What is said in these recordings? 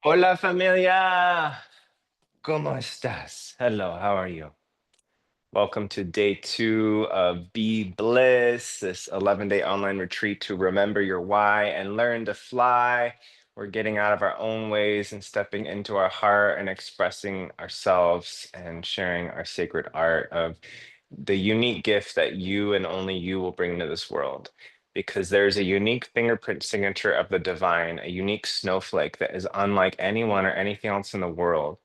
Hola familia, ¿cómo estás? Hello, how are you? Welcome to day 2 of Be Bliss, this 11-day online retreat to remember your why and learn to fly. We're getting out of our own ways and stepping into our heart and expressing ourselves and sharing our sacred art of the unique gift that you and only you will bring to this world. Because there's a unique fingerprint signature of the divine, a unique snowflake that is unlike anyone or anything else in the world.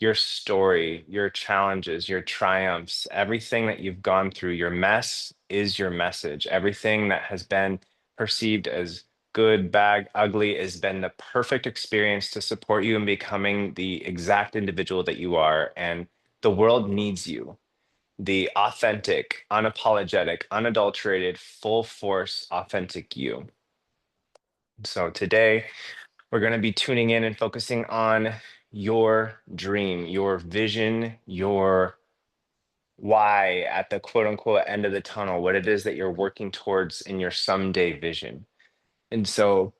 Your story, your challenges, your triumphs, everything that you've gone through, your mess is your message. Everything that has been perceived as good, bad, ugly has been the perfect experience to support you in becoming the exact individual that you are. And the world needs you, the authentic, unapologetic, unadulterated, full force, authentic you. So today, we're going to be tuning in and focusing on your dream, your vision, your why at the quote unquote end of the tunnel, what it is that you're working towards in your someday vision. And so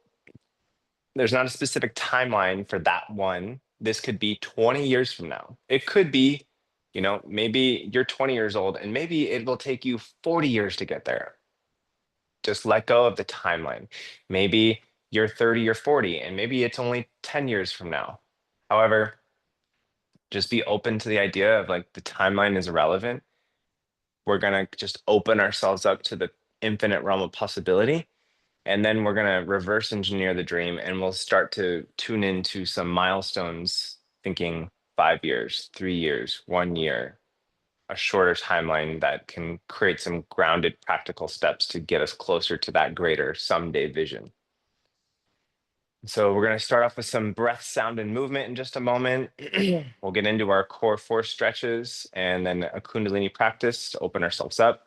there's not a specific timeline for that one. This could be 20 years from now. It could be, maybe you're 20 years old and maybe it will take you 40 years to get there. Just let go of the timeline. Maybe you're 30 or 40, and maybe it's only 10 years from now. However, just be open to the idea of like the timeline is irrelevant. We're going to just open ourselves up to the infinite realm of possibility. And then we're going to reverse engineer the dream and we'll start to tune into some milestones, thinking 5 years, 3 years, 1 year, a shorter timeline that can create some grounded practical steps to get us closer to that greater someday vision. So we're going to start off with some breath, sound, and movement in just a moment. We'll get into our core 4 stretches and then a Kundalini practice to open ourselves up,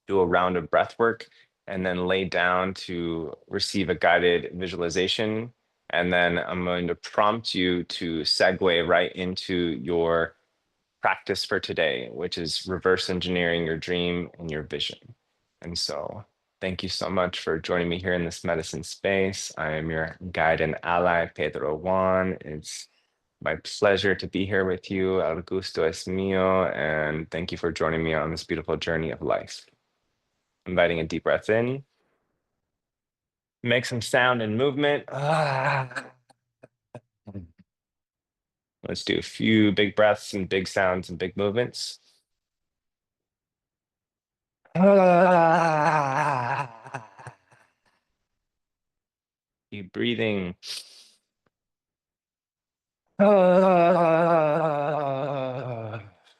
do a round of breath work, and then lay down to receive a guided visualization. And then I'm going to prompt you to segue right into your practice for today, which is reverse engineering your dream and your vision. And so thank you so much for joining me here in this medicine space. I am your guide and ally, Pedro Juan. It's my pleasure to be here with you. El gusto es mío. And thank you for joining me on this beautiful journey of life. Inviting a deep breath in. Make some sound and movement. Let's do a few big breaths and big sounds and big movements. Keep breathing.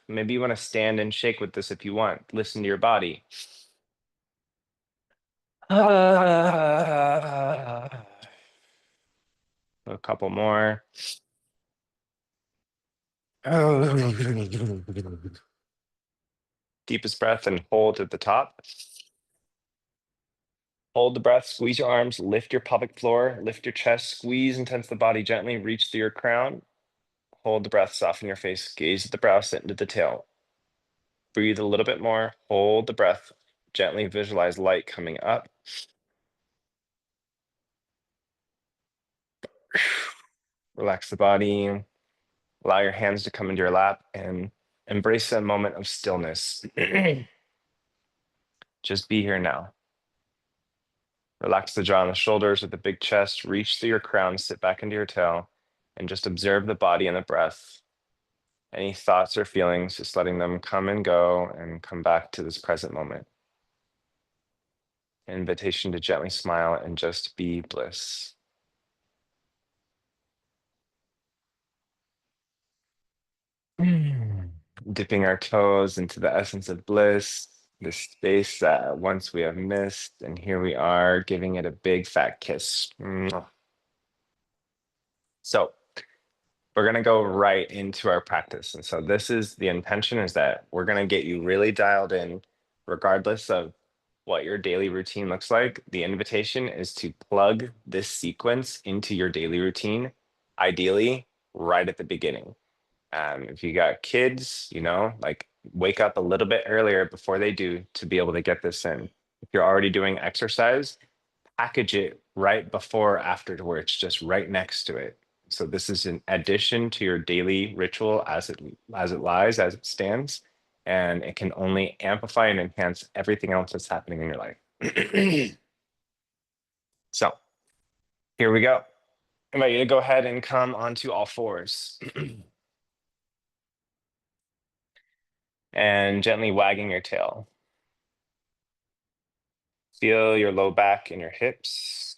Maybe you want to stand and shake with this if you want. Listen to your body. A couple more. Deepest breath and hold at the top. Hold the breath, squeeze your arms, lift your pelvic floor, lift your chest, squeeze and tense the body gently, reach through your crown. Hold the breath, soften your face, gaze at the brow, sit into the tail. Breathe a little bit more, hold the breath, gently visualize light coming up. Relax the body, allow your hands to come into your lap and embrace a moment of stillness. Just be here now. Relax the jaw and the shoulders with the big chest, reach through your crown, sit back into your tail, and just observe the body and the breath. Any thoughts or feelings, just letting them come and go and come back to this present moment. Invitation to gently smile and just be bliss. Dipping our toes into the essence of bliss, this space that once we have missed, and here we are giving it a big fat kiss. Mwah. So we're going to go right into our practice. And so this is the intention, is that we're going to get you really dialed in, regardless of what your daily routine looks like. The invitation is to plug this sequence into your daily routine, ideally right at the beginning. If you got kids, like wake up a little bit earlier before they do to be able to get this in. If you're already doing exercise, package it right before or after, to where it's just right next to it. So this is an addition to your daily ritual as it stands, and it can only amplify and enhance everything else that's happening in your life. So here we go. I invite you to go ahead and come onto all fours. And gently wagging your tail. Feel your low back and your hips.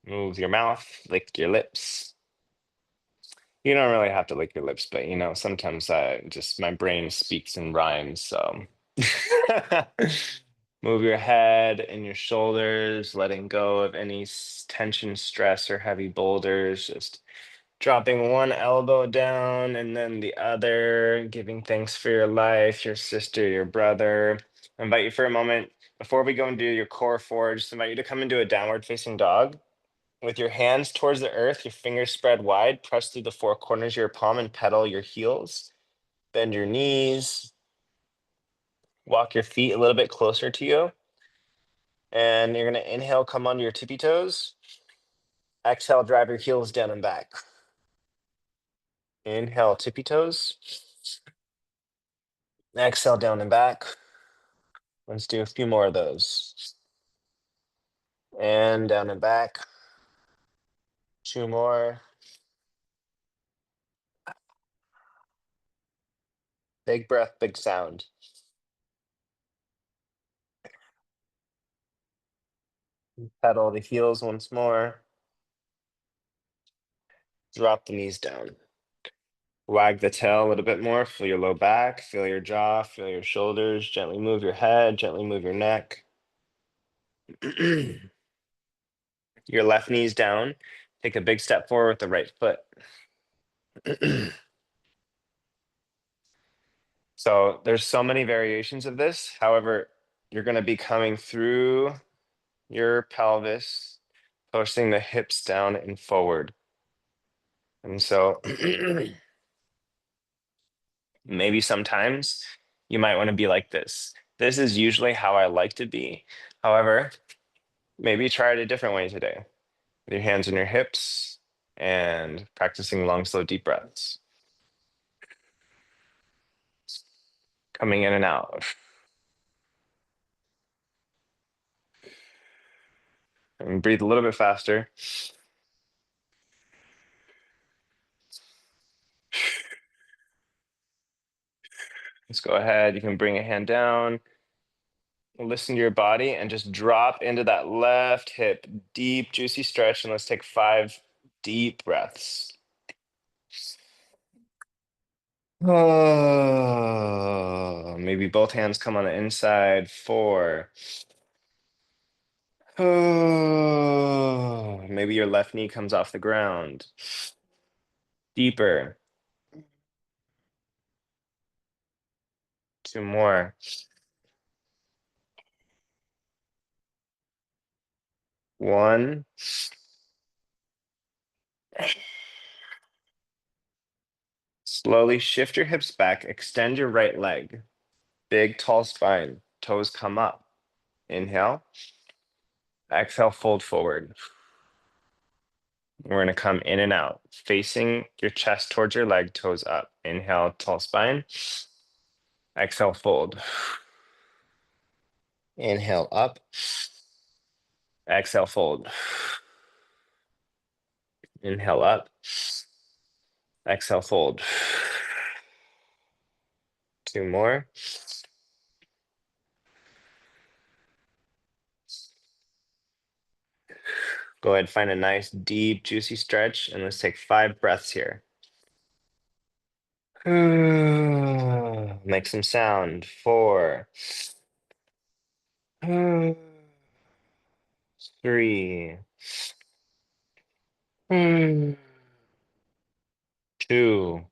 Move your mouth, lick your lips. You don't really have to lick your lips, but sometimes just my brain speaks in rhymes, so. Move your head and your shoulders, letting go of any tension, stress, or heavy boulders. Just dropping one elbow down and then the other, giving thanks for your life, your sister, your brother. I invite you for a moment, before we go and do your core four, just invite you to come into a downward facing dog. With your hands towards the earth, your fingers spread wide, press through the four corners of your palm and pedal your heels. Bend your knees. Walk your feet a little bit closer to you. And you're going to inhale, come onto your tippy toes. Exhale, drive your heels down and back. Inhale, tippy toes. Exhale, down and back. Let's do a few more of those. And down and back. Two more. Big breath, big sound. Pedal the heels once more. Drop the knees down. Wag the tail a little bit more. Feel your low back, feel your jaw, feel your shoulders. Gently move your head, gently move your neck. Your left knee's down. Take a big step forward with the right foot. So there's so many variations of this. However, you're going to be coming through your pelvis, pushing the hips down and forward. And so maybe sometimes you might want to be like this. This is usually how I like to be. However, maybe try it a different way today. With your hands on your hips and practicing long, slow, deep breaths. Coming in and out. And breathe a little bit faster. Let's go ahead. You can bring a hand down. Listen to your body and just drop into that left hip. Deep, juicy stretch. And let's take 5 deep breaths. Oh, maybe both hands come on the inside. 4. Oh, maybe your left knee comes off the ground. Deeper. 2 more. 1. Slowly shift your hips back. Extend your right leg. Big, tall spine. Toes come up. Inhale. Exhale, fold forward. We're going to come in and out, facing your chest towards your leg, toes up. Inhale, tall spine. Exhale, fold. Inhale, up. Exhale, fold. Inhale, up. Exhale, fold. 2 more. Go ahead, find a nice, deep, juicy stretch, and let's take 5 breaths here. Make some sound. 4. 3. 2.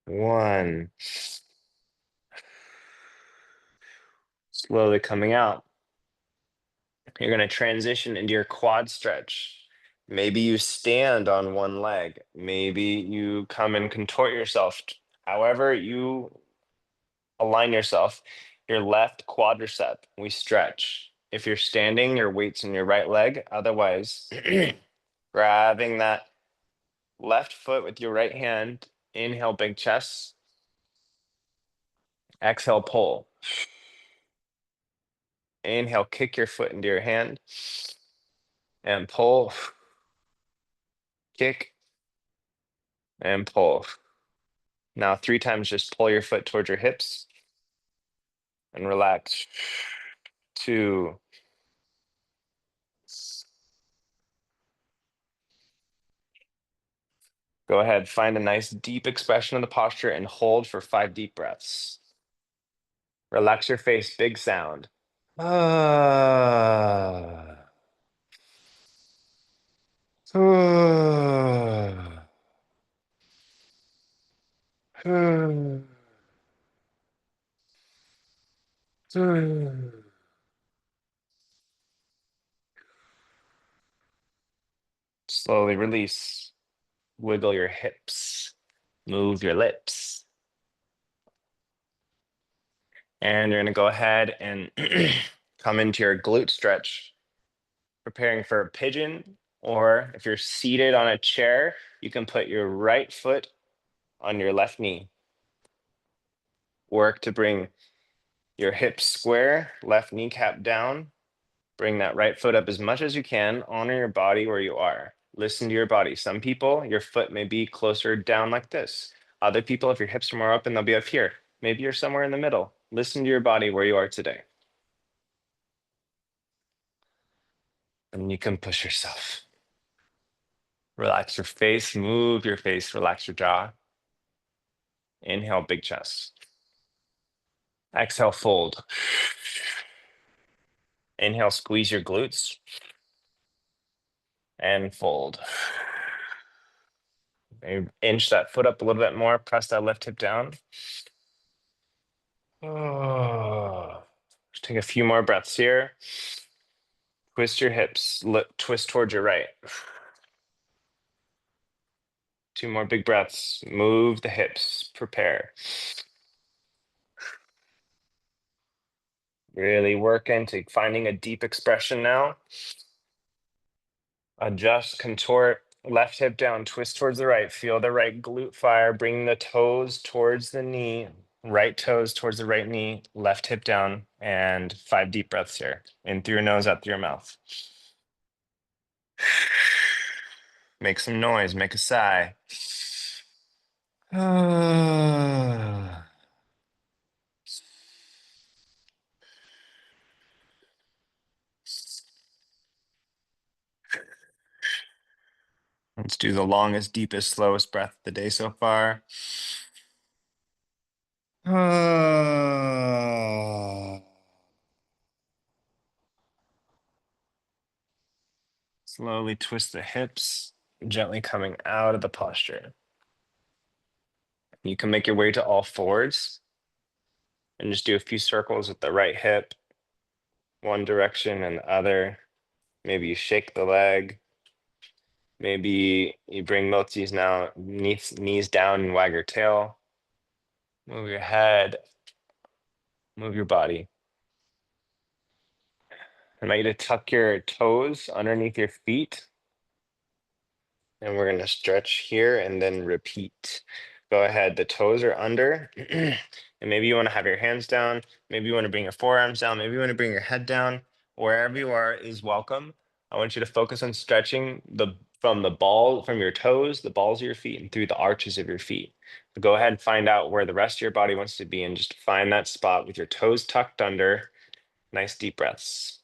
1. Slowly coming out. You're going to transition into your quad stretch. Maybe you stand on one leg. Maybe you come and contort yourself. However you align yourself, your left quadricep, we stretch. If you're standing, your weight's in your right leg. Otherwise, grabbing that left foot with your right hand. Inhale, big chest. Exhale, pull. Inhale, kick your foot into your hand. And pull. Kick. And pull. Now 3 times, just pull your foot towards your hips. And relax. 2. Go ahead, find a nice deep expression of the posture and hold for 5 deep breaths. Relax your face, big sound. Ah. Ah. Ah. Ah. Slowly release. Wiggle your hips. Move your lips. And you're going to go ahead and come into your glute stretch, preparing for a pigeon. Or if you're seated on a chair, you can put your right foot on your left knee. Work to bring your hips square, left kneecap down. Bring that right foot up as much as you can. Honor your body where you are. Listen to your body. Some people, your foot may be closer down like this. Other people, if your hips are more open, they'll be up here. Maybe you're somewhere in the middle. Listen to your body where you are today. And you can push yourself. Relax your face, move your face, relax your jaw. Inhale, big chest. Exhale, fold. Inhale, squeeze your glutes. And fold. Maybe inch that foot up a little bit more, press that left hip down. Oh. Just take a few more breaths here. Twist your hips, twist towards your right. 2 more big breaths. Move the hips, prepare. Really work into finding a deep expression now. Adjust, contort, left hip down, twist towards the right. Feel the right glute fire. Bring the toes towards the knee. Right toes towards the right knee, left hip down, and 5 deep breaths here. In through your nose, out through your mouth. Make some noise, make a sigh. Let's do the longest, deepest, slowest breath of the day so far. Slowly twist the hips, gently coming out of the posture. You can make your way to all fours and just do a few circles with the right hip, one direction and the other. Maybe you shake the leg. Maybe you bring both knees down and wag your tail. Move your head, move your body. I want you to tuck your toes underneath your feet. And we're going to stretch here and then repeat. Go ahead. The toes are under. And maybe you want to have your hands down. Maybe you want to bring your forearms down. Maybe you want to bring your head down. Wherever you are is welcome. I want you to focus on stretching from your toes, the balls of your feet, and through the arches of your feet. So go ahead and find out where the rest of your body wants to be and just find that spot with your toes tucked under. Nice deep breaths.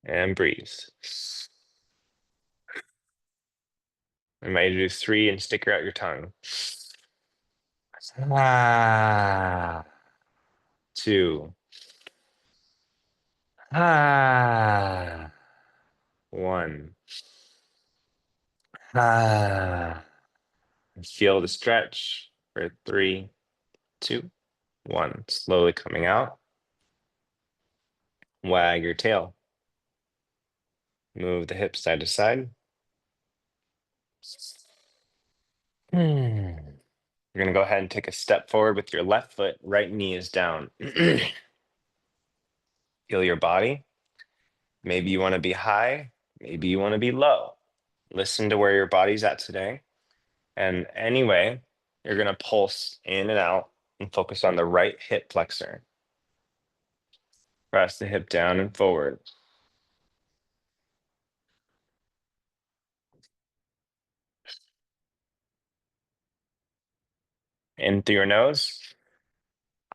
And breathe. I might do 3 and stick out your tongue. 2. 1. Feel the stretch for 3, 2, 1. Slowly coming out. Wag your tail. Move the hips side to side. You're going to go ahead and take a step forward with your left foot. Right knee is down. Feel your body. Maybe you want to be high. Maybe you want to be low. Listen to where your body's at today. And anyway, you're going to pulse in and out and focus on the right hip flexor. Press the hip down and forward. In through your nose,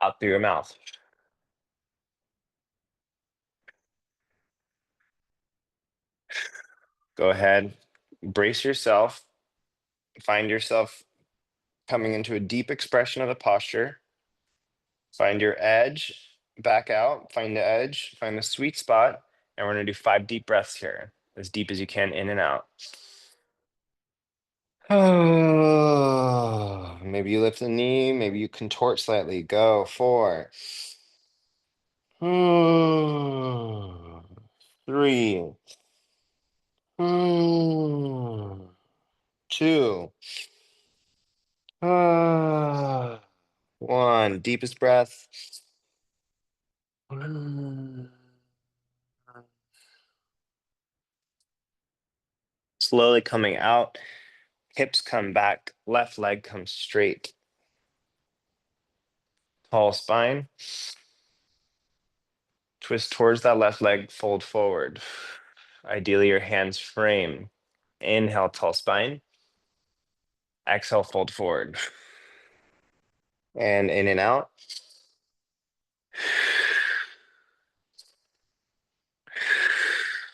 out through your mouth. Go ahead, brace yourself. Find yourself coming into a deep expression of the posture. Find your edge, back out, find the edge, find the sweet spot. And we're going to do 5 deep breaths here, as deep as you can in and out. Oh, maybe you lift the knee, maybe you contort slightly. Go. 4. 3. 2. 1. Deepest breath. Slowly coming out. Hips come back. Left leg comes straight. Tall spine. Twist towards that left leg, fold forward. Ideally, your hands frame. Inhale, tall spine. Exhale, fold forward. And in and out.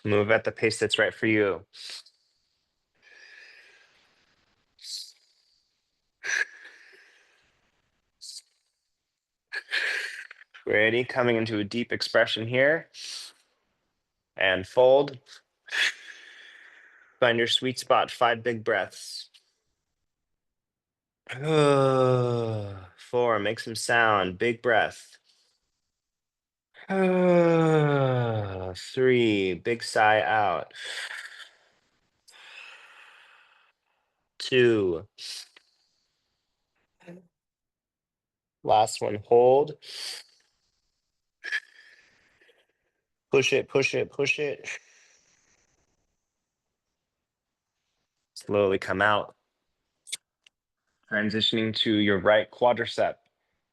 Move at the pace that's right for you. Ready? Coming into a deep expression here. And fold. Find your sweet spot. 5 big breaths. 4. Make some sound. Big breath. 3. Big sigh out. 2. Last one. Hold. Push it, push it, push it. Slowly come out. Transitioning to your right quadricep.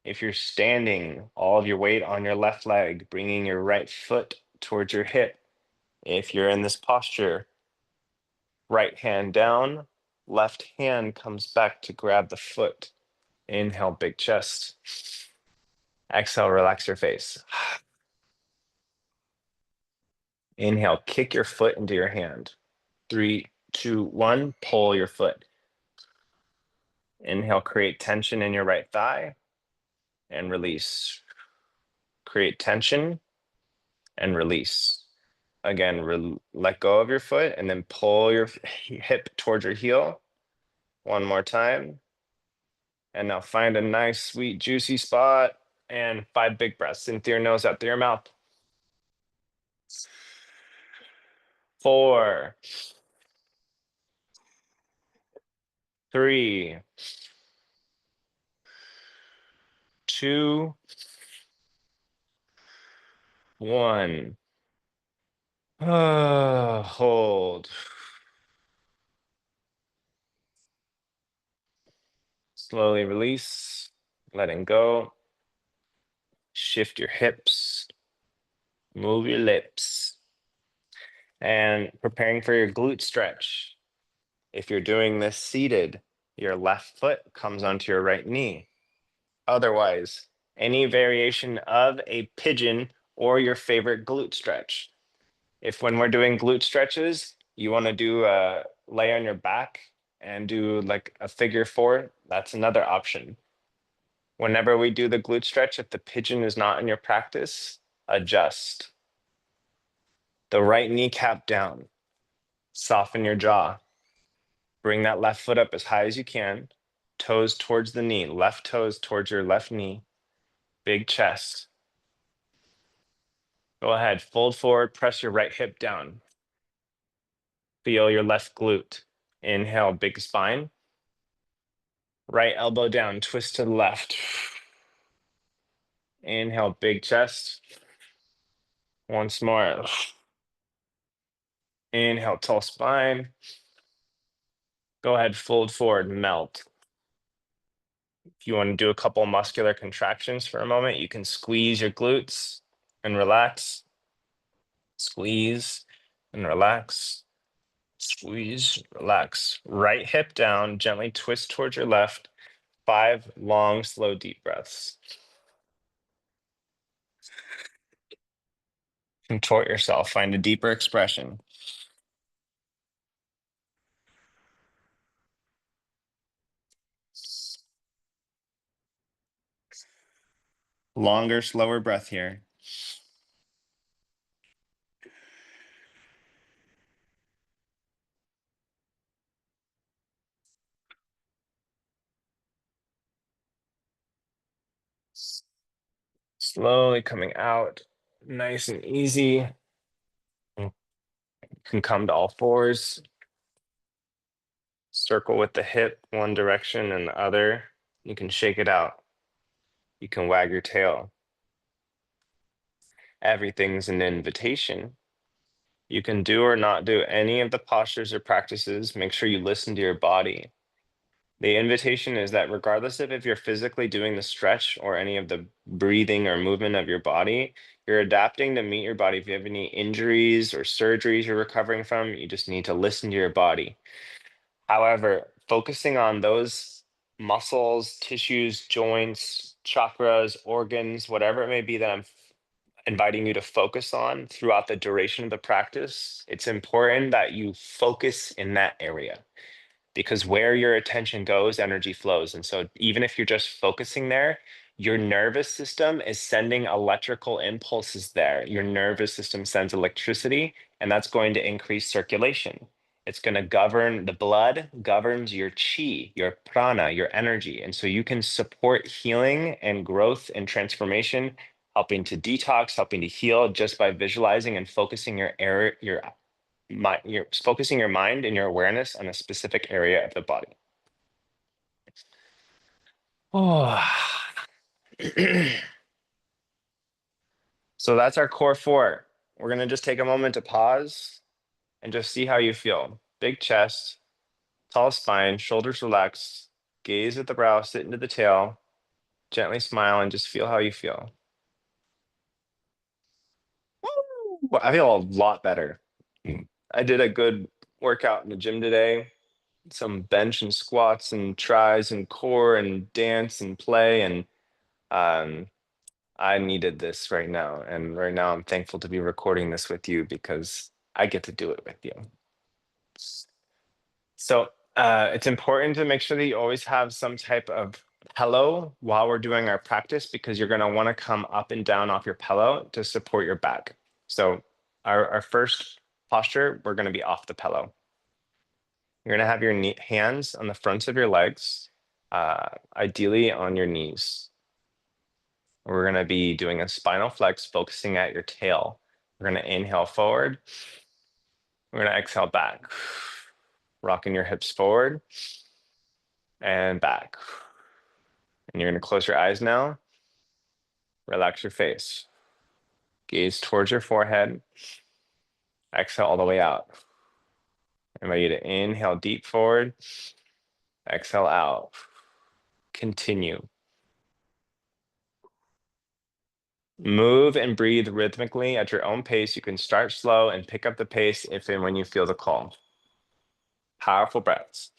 If you're standing, all of your weight on your left leg, bringing your right foot towards your hip. If you're in this posture, right hand down, left hand comes back to grab the foot. Inhale, big chest. Exhale, relax your face. Inhale, kick your foot into your hand. 3, 2, 1, pull your foot. Inhale, create tension in your right thigh and release. Create tension and release. Again, let go of your foot and then pull your hip towards your heel. One more time. And now find a nice, sweet, juicy spot and 5 big breaths in through your nose, out through your mouth. 4, 3, 2, 1. Hold. Slowly release, letting go. Shift your hips, move your lips, and preparing for your glute stretch. If you're doing this seated, your left foot comes onto your right knee. Otherwise, any variation of a pigeon or your favorite glute stretch. If when we're doing glute stretches, you want to do a lay on your back and do like a figure 4, that's another option. Whenever we do the glute stretch, if the pigeon is not in your practice, adjust. The right kneecap down. Soften your jaw. Bring that left foot up as high as you can. Toes towards the knee. Left toes towards your left knee. Big chest. Go ahead. Fold forward. Press your right hip down. Feel your left glute. Inhale, big spine. Right elbow down, twist to the left. Inhale, big chest. Once more. Inhale, tall spine. Go ahead, fold forward, melt. If you want to do a couple muscular contractions for a moment, you can squeeze your glutes and relax. Squeeze and relax. Squeeze, relax. Right hip down, gently twist towards your left. 5 long, slow, deep breaths. Contort yourself, find a deeper expression. Longer, slower breath here. Slowly coming out, nice and easy. You can come to all fours. Circle with the hip one direction and the other. You can shake it out. You can wag your tail. Everything's an invitation. You can do or not do any of the postures or practices. Make sure you listen to your body. The invitation is that regardless of if you're physically doing the stretch or any of the breathing or movement of your body, you're adapting to meet your body. If you have any injuries or surgeries you're recovering from, you just need to listen to your body. However, focusing on those muscles, tissues, joints, chakras, organs, whatever it may be that I'm inviting you to focus on throughout the duration of the practice, it's important that you focus in that area because where your attention goes, energy flows. And so, even if you're just focusing there, your nervous system is sending electrical impulses there. Your nervous system sends electricity, and that's going to increase circulation. It's going to govern the blood, governs your chi, your prana, your energy. And so, you can support healing and growth and transformation, helping to detox, helping to heal just by visualizing and focusing you're focusing your mind and your awareness on a specific area of the body. Oh. So that's our core 4. We're going to just take a moment to pause and just see how you feel. Big chest, tall spine, shoulders relaxed, gaze at the brow, sit into the tail, gently smile, and just feel how you feel. Woo! I feel a lot better. I did a good workout in the gym today. Some bench and squats and tries and core and dance and play, and um, I needed this right now. And right now, I'm thankful to be recording this with you because I get to do it with you. So it's important to make sure that you always have some type of pillow while we're doing our practice because you're going to want to come up and down off your pillow to support your back. So our first posture, we're going to be off the pillow. You're going to have your hands on the fronts of your legs, ideally on your knees. We're going to be doing a spinal flex, focusing at your tail. We're going to inhale forward. We're going to exhale back, rocking your hips forward and back. And you're going to close your eyes now. Relax your face. Gaze towards your forehead. Exhale all the way out. I invite you to inhale deep forward. Exhale out. Continue. Move and breathe rhythmically at your own pace. You can start slow and pick up the pace if and when you feel the call. Powerful breaths.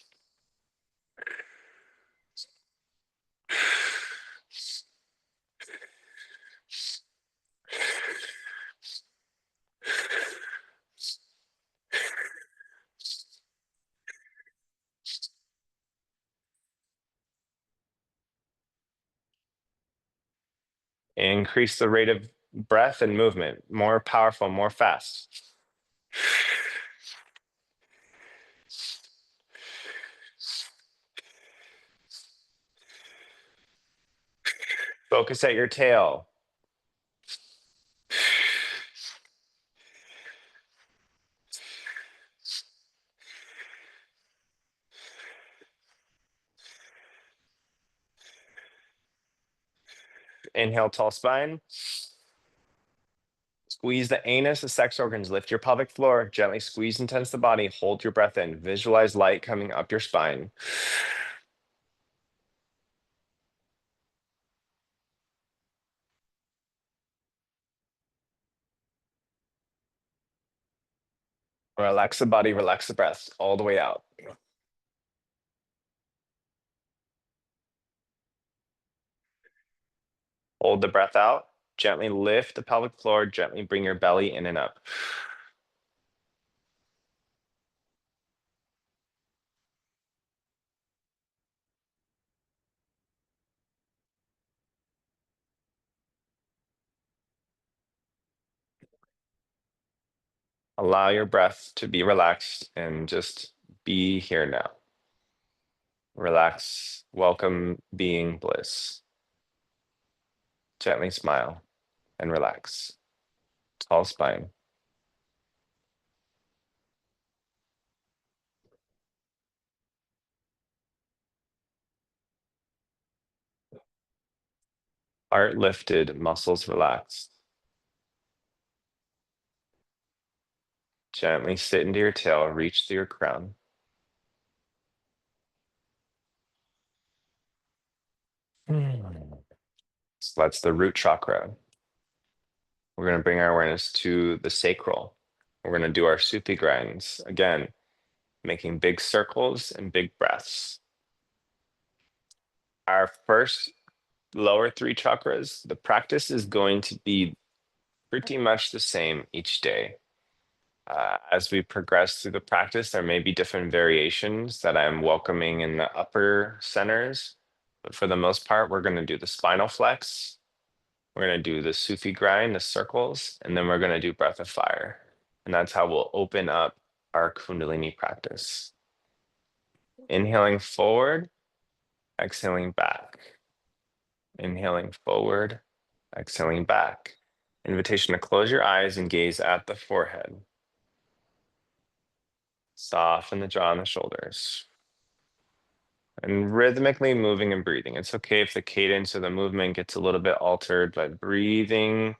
Increase the rate of breath and movement. More powerful, more fast. Focus at your tail. Inhale, tall spine. Squeeze the anus, the sex organs, lift your pelvic floor, gently squeeze and tense the body, hold your breath in, visualize light coming up your spine. Relax the body, relax the breath all the way out. Hold the breath out, gently lift the pelvic floor, gently bring your belly in and up. Allow your breath to be relaxed and just be here now. Relax, welcome being bliss. Gently smile and relax. Tall spine. Heart lifted, muscles relaxed. Gently sit into your tail, reach through your crown. So that's the root chakra. We're going to bring our awareness to the sacral. We're going to do our supi grinds. Again, making big circles and big breaths. Our first lower three chakras, the practice is going to be pretty much the same each day. As we progress through the practice, there may be different variations that I'm welcoming in the upper centers. But for the most part, we're going to do the spinal flex. We're going to do the Sufi grind, the circles, and then we're going to do breath of fire. And that's how we'll open up our Kundalini practice. Inhaling forward, exhaling back. Inhaling forward, exhaling back. Invitation to close your eyes and gaze at the forehead. Soften the jaw and the shoulders. And rhythmically moving and breathing. It's okay if the cadence of the movement gets a little bit altered, but breathing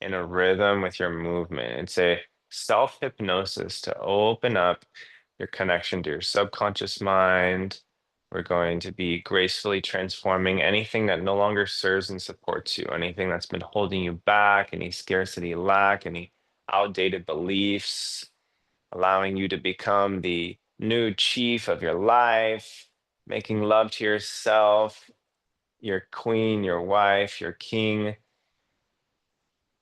in a rhythm with your movement. It's a self-hypnosis to open up your connection to your subconscious mind. We're going to be gracefully transforming anything that no longer serves and supports you, anything that's been holding you back, any scarcity, lack, any outdated beliefs, allowing you to become the new chief of your life, making love to yourself, your queen, your wife, your king,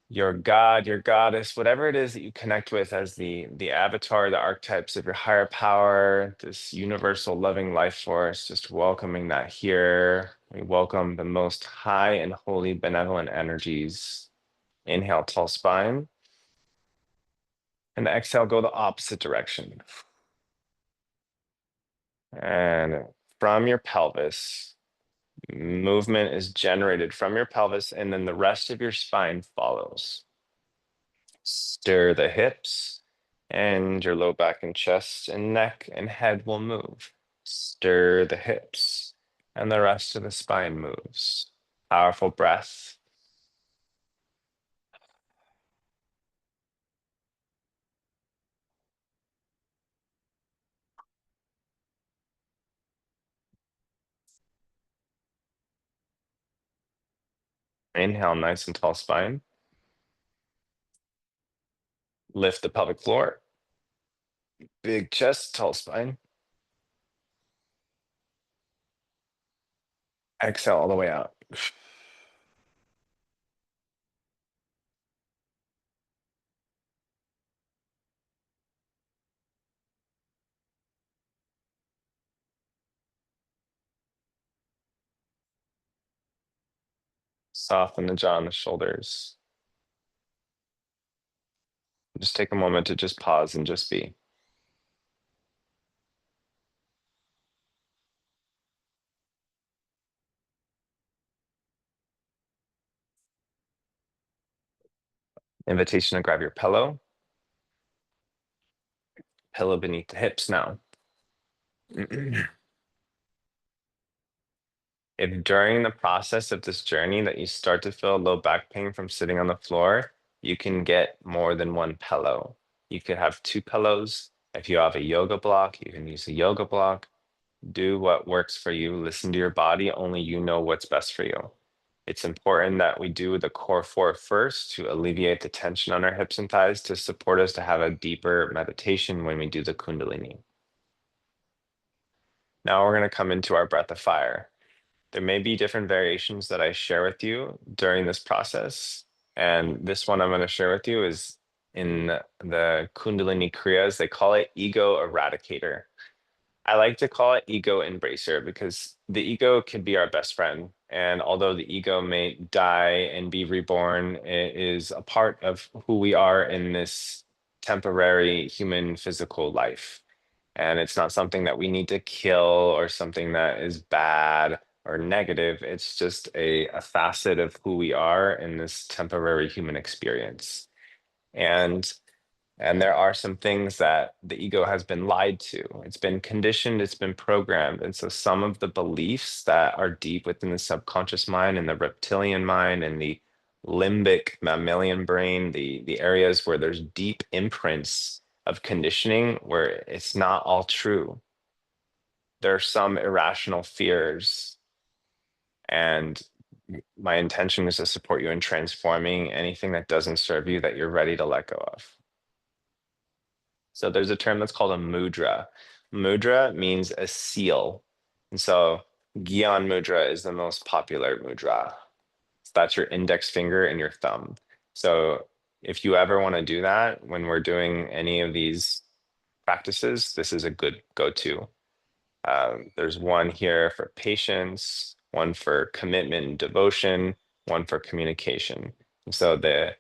your god, your goddess, whatever it is that you connect with as the avatar, the archetypes of your higher power, this universal loving life force, just welcoming that here. We welcome the most high and holy benevolent energies. Inhale, tall spine. And exhale, go the opposite direction. And from your pelvis, movement is generated from your pelvis, and then the rest of your spine follows. Stir the hips, and your low back and chest and neck and head will move. Stir the hips, and the rest of the spine moves. Powerful breath. Inhale, nice and tall spine. Lift the pelvic floor. Big chest, tall spine. Exhale all the way out. Soften the jaw and the shoulders. Just take a moment to just pause and just be. Invitation to grab your pillow. Pillow beneath the hips now. If during the process of this journey that you start to feel low back pain from sitting on the floor, you can get more than one pillow. You could have two pillows. If you have a yoga block, you can use a yoga block. Do what works for you. Listen to your body. Only you know what's best for you. It's important that we do the core four first to alleviate the tension on our hips and thighs to support us to have a deeper meditation when we do the Kundalini. Now we're going to come into our breath of fire. There may be different variations that I share with you during this process. And this one I'm going to share with you is in the Kundalini Kriyas. They call it ego eradicator. I like to call it ego embracer because the ego can be our best friend. And although the ego may die and be reborn, it is a part of who we are in this temporary human physical life. And it's not something that we need to kill or something that is bad or negative. It's just a facet of who we are in this temporary human experience. And and there are some things that the ego has been lied to. It's been conditioned, it's been programmed. And so some of the beliefs that are deep within the subconscious mind and the reptilian mind and the limbic mammalian brain, the areas where there's deep imprints of conditioning where it's not all true. There are some irrational fears. And my intention is to support you in transforming anything that doesn't serve you that you're ready to let go of. So there's a term that's called a mudra. Mudra means a seal. And so Gyan mudra is the most popular mudra. So that's your index finger and your thumb. So if you ever want to do that, when we're doing any of these practices, this is a good go-to. There's one here for patience, one for commitment and devotion, one for communication. And so the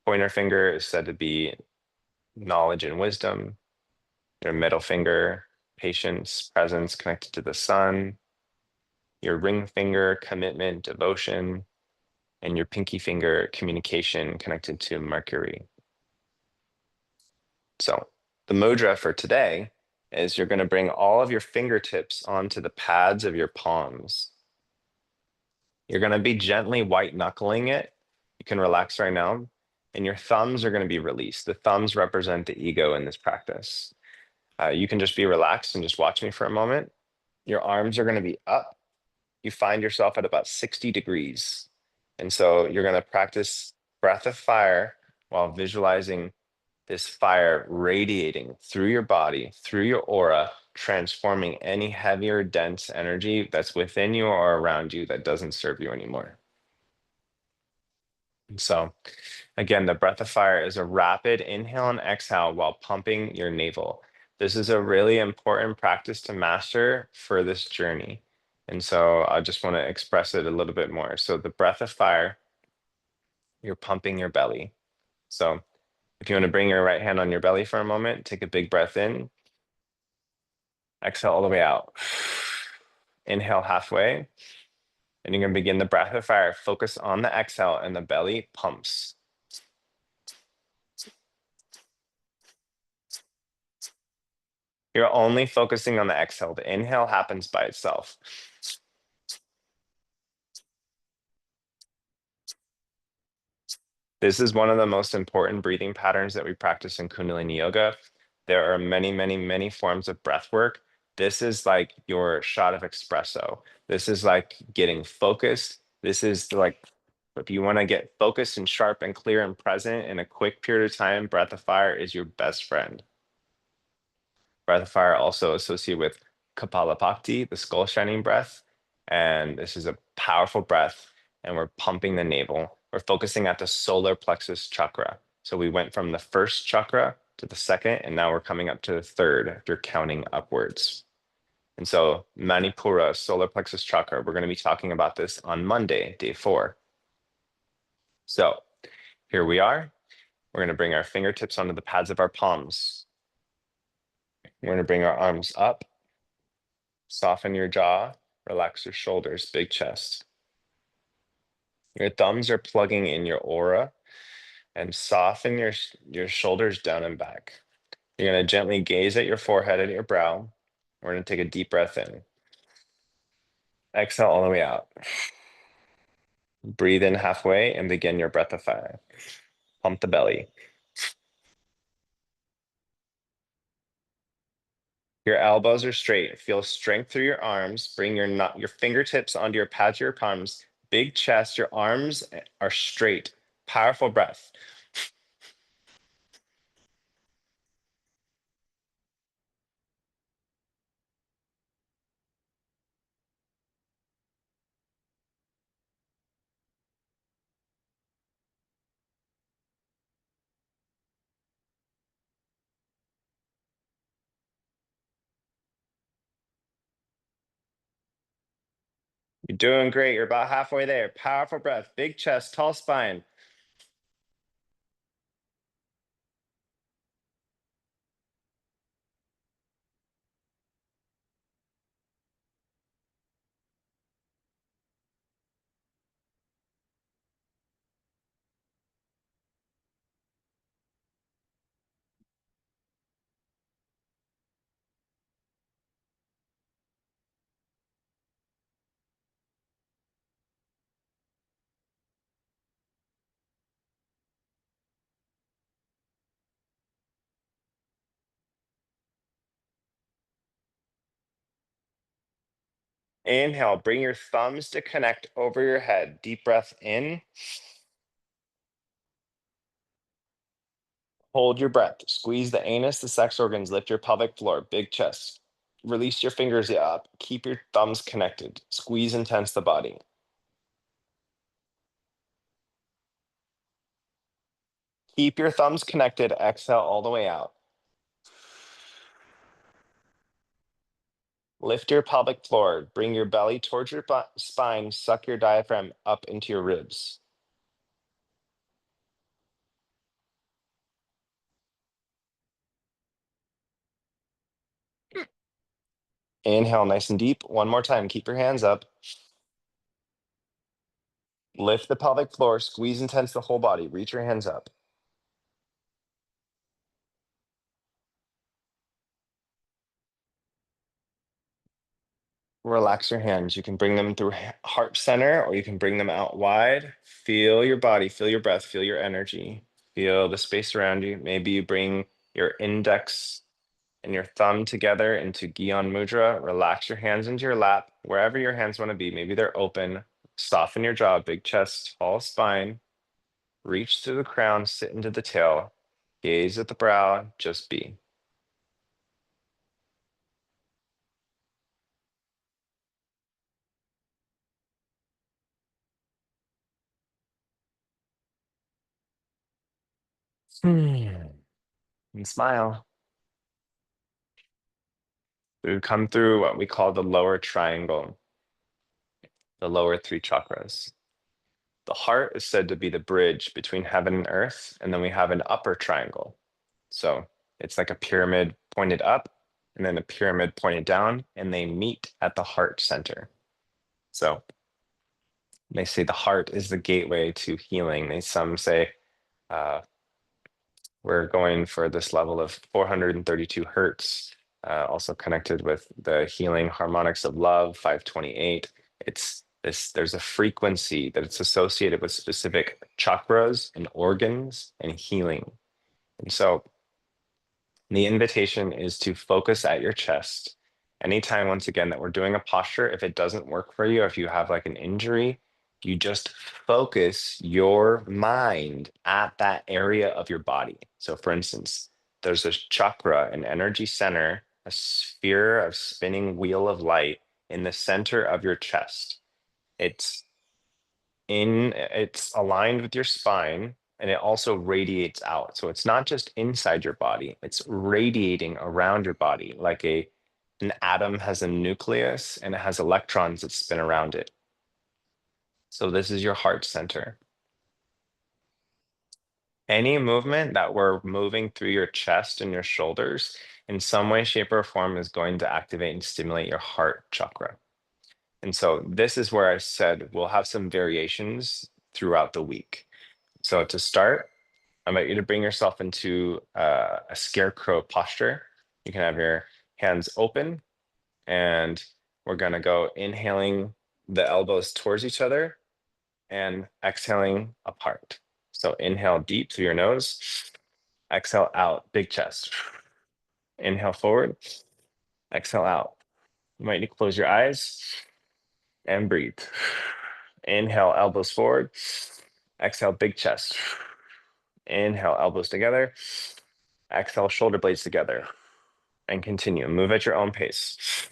pointer finger is said to be knowledge and wisdom. Your middle finger, patience, presence connected to the sun. Your ring finger, commitment, devotion. And your pinky finger, communication connected to Mercury. So the mudra for today is you're going to bring all of your fingertips onto the pads of your palms. You're going to be gently white knuckling it. You can relax right now. And your thumbs are going to be released. The thumbs represent the ego in this practice. You can just be relaxed and just watch me for a moment. Your arms are going to be up. You find yourself at about 60 degrees. And so you're going to practice breath of fire while visualizing this fire radiating through your body, through your aura, transforming any heavier, dense energy that's within you or around you that doesn't serve you anymore. And so, again, the breath of fire is a rapid inhale and exhale while pumping your navel. This is a really important practice to master for this journey. And so I just want to express it a little bit more. So the breath of fire, you're pumping your belly. So if you want to bring your right hand on your belly for a moment, take a big breath in, exhale all the way out. Inhale halfway, and you're going to begin the breath of fire. Focus on the exhale and the belly pumps. You're only focusing on the exhale. The inhale happens by itself. This is one of the most important breathing patterns that we practice in Kundalini Yoga. There are many, many, many forms of breath work. This is like your shot of espresso. This is like getting focused. This is like, if you want to get focused and sharp and clear and present in a quick period of time, breath of fire is your best friend. Breath of fire also associated with Kapalabhati, the skull shining breath. And this is a powerful breath. And we're pumping the navel. We're focusing at the solar plexus chakra. So we went from the first chakra to the second, and now we're coming up to the third if you're counting upwards. And so Manipura, solar plexus chakra, we're going to be talking about this on Monday, day 4. So here we are. We're going to bring our fingertips onto the pads of our palms. We're going to bring our arms up. Soften your jaw, relax your shoulders, big chest. Your thumbs are plugging in your aura and soften your shoulders down and back. You're going to gently gaze at your forehead and your brow. We're going to take a deep breath in. Exhale all the way out. Breathe in halfway and begin your breath of fire. Pump the belly. Your elbows are straight. Feel strength through your arms. Bring your fingertips onto your pads of your palms. Big chest. Your arms are straight. Powerful breath. You're doing great. You're about halfway there. Powerful breath. Big chest. Tall spine. Inhale. Bring your thumbs to connect over your head. Deep breath in. Hold your breath. Squeeze the anus, the sex organs. Lift your pelvic floor. Big chest. Release your fingers up. Keep your thumbs connected. Squeeze and tense the body. Keep your thumbs connected. Exhale all the way out. Lift your pelvic floor. Bring your belly towards your spine. Suck your diaphragm up into your ribs. Inhale nice and deep. One more time. Keep your hands up. Lift the pelvic floor. Squeeze and tense the whole body. Reach your hands up. Relax your hands. You can bring them through heart center or you can bring them out wide. Feel your body, feel your breath, feel your energy. Feel the space around you. Maybe you bring your index and your thumb together into Gyan Mudra. Relax your hands into your lap, wherever your hands want to be. Maybe they're open. Soften your jaw, big chest, tall spine. Reach to the crown, sit into the tail. Gaze at the brow, just be. And smile. We come through what we call the lower triangle, the lower three chakras. The heart is said to be the bridge between heaven and earth, and then we have an upper triangle. So it's like a pyramid pointed up and then a pyramid pointed down, and they meet at the heart center. So they say the heart is the gateway to healing. Some say uh, we're going for this level of 432 hertz, also connected with the healing harmonics of love, 528. It's this, there's a frequency that it's associated with specific chakras and organs and healing. And so the invitation is to focus at your chest. Anytime, once again, that we're doing a posture, if it doesn't work for you, if you have like an injury, you just focus your mind at that area of your body. So, for instance, there's a chakra, an energy center, a sphere of spinning wheel of light in the center of your chest. It's it's aligned with your spine and it also radiates out. So it's not just inside your body, it's radiating around your body like an atom has a nucleus and it has electrons that spin around it. So this is your heart center. Any movement that we're moving through your chest and your shoulders in some way, shape, or form is going to activate and stimulate your heart chakra. And so this is where I said we'll have some variations throughout the week. So to start, I invite you to bring yourself into a scarecrow posture. You can have your hands open and we're going to go inhaling the elbows towards each other and exhaling apart. So inhale deep through your nose, exhale out, big chest. Inhale forward, exhale out. You might need to close your eyes and breathe. Inhale, elbows forward, exhale, big chest. Inhale, elbows together, exhale, shoulder blades together, and continue. Move at your own pace.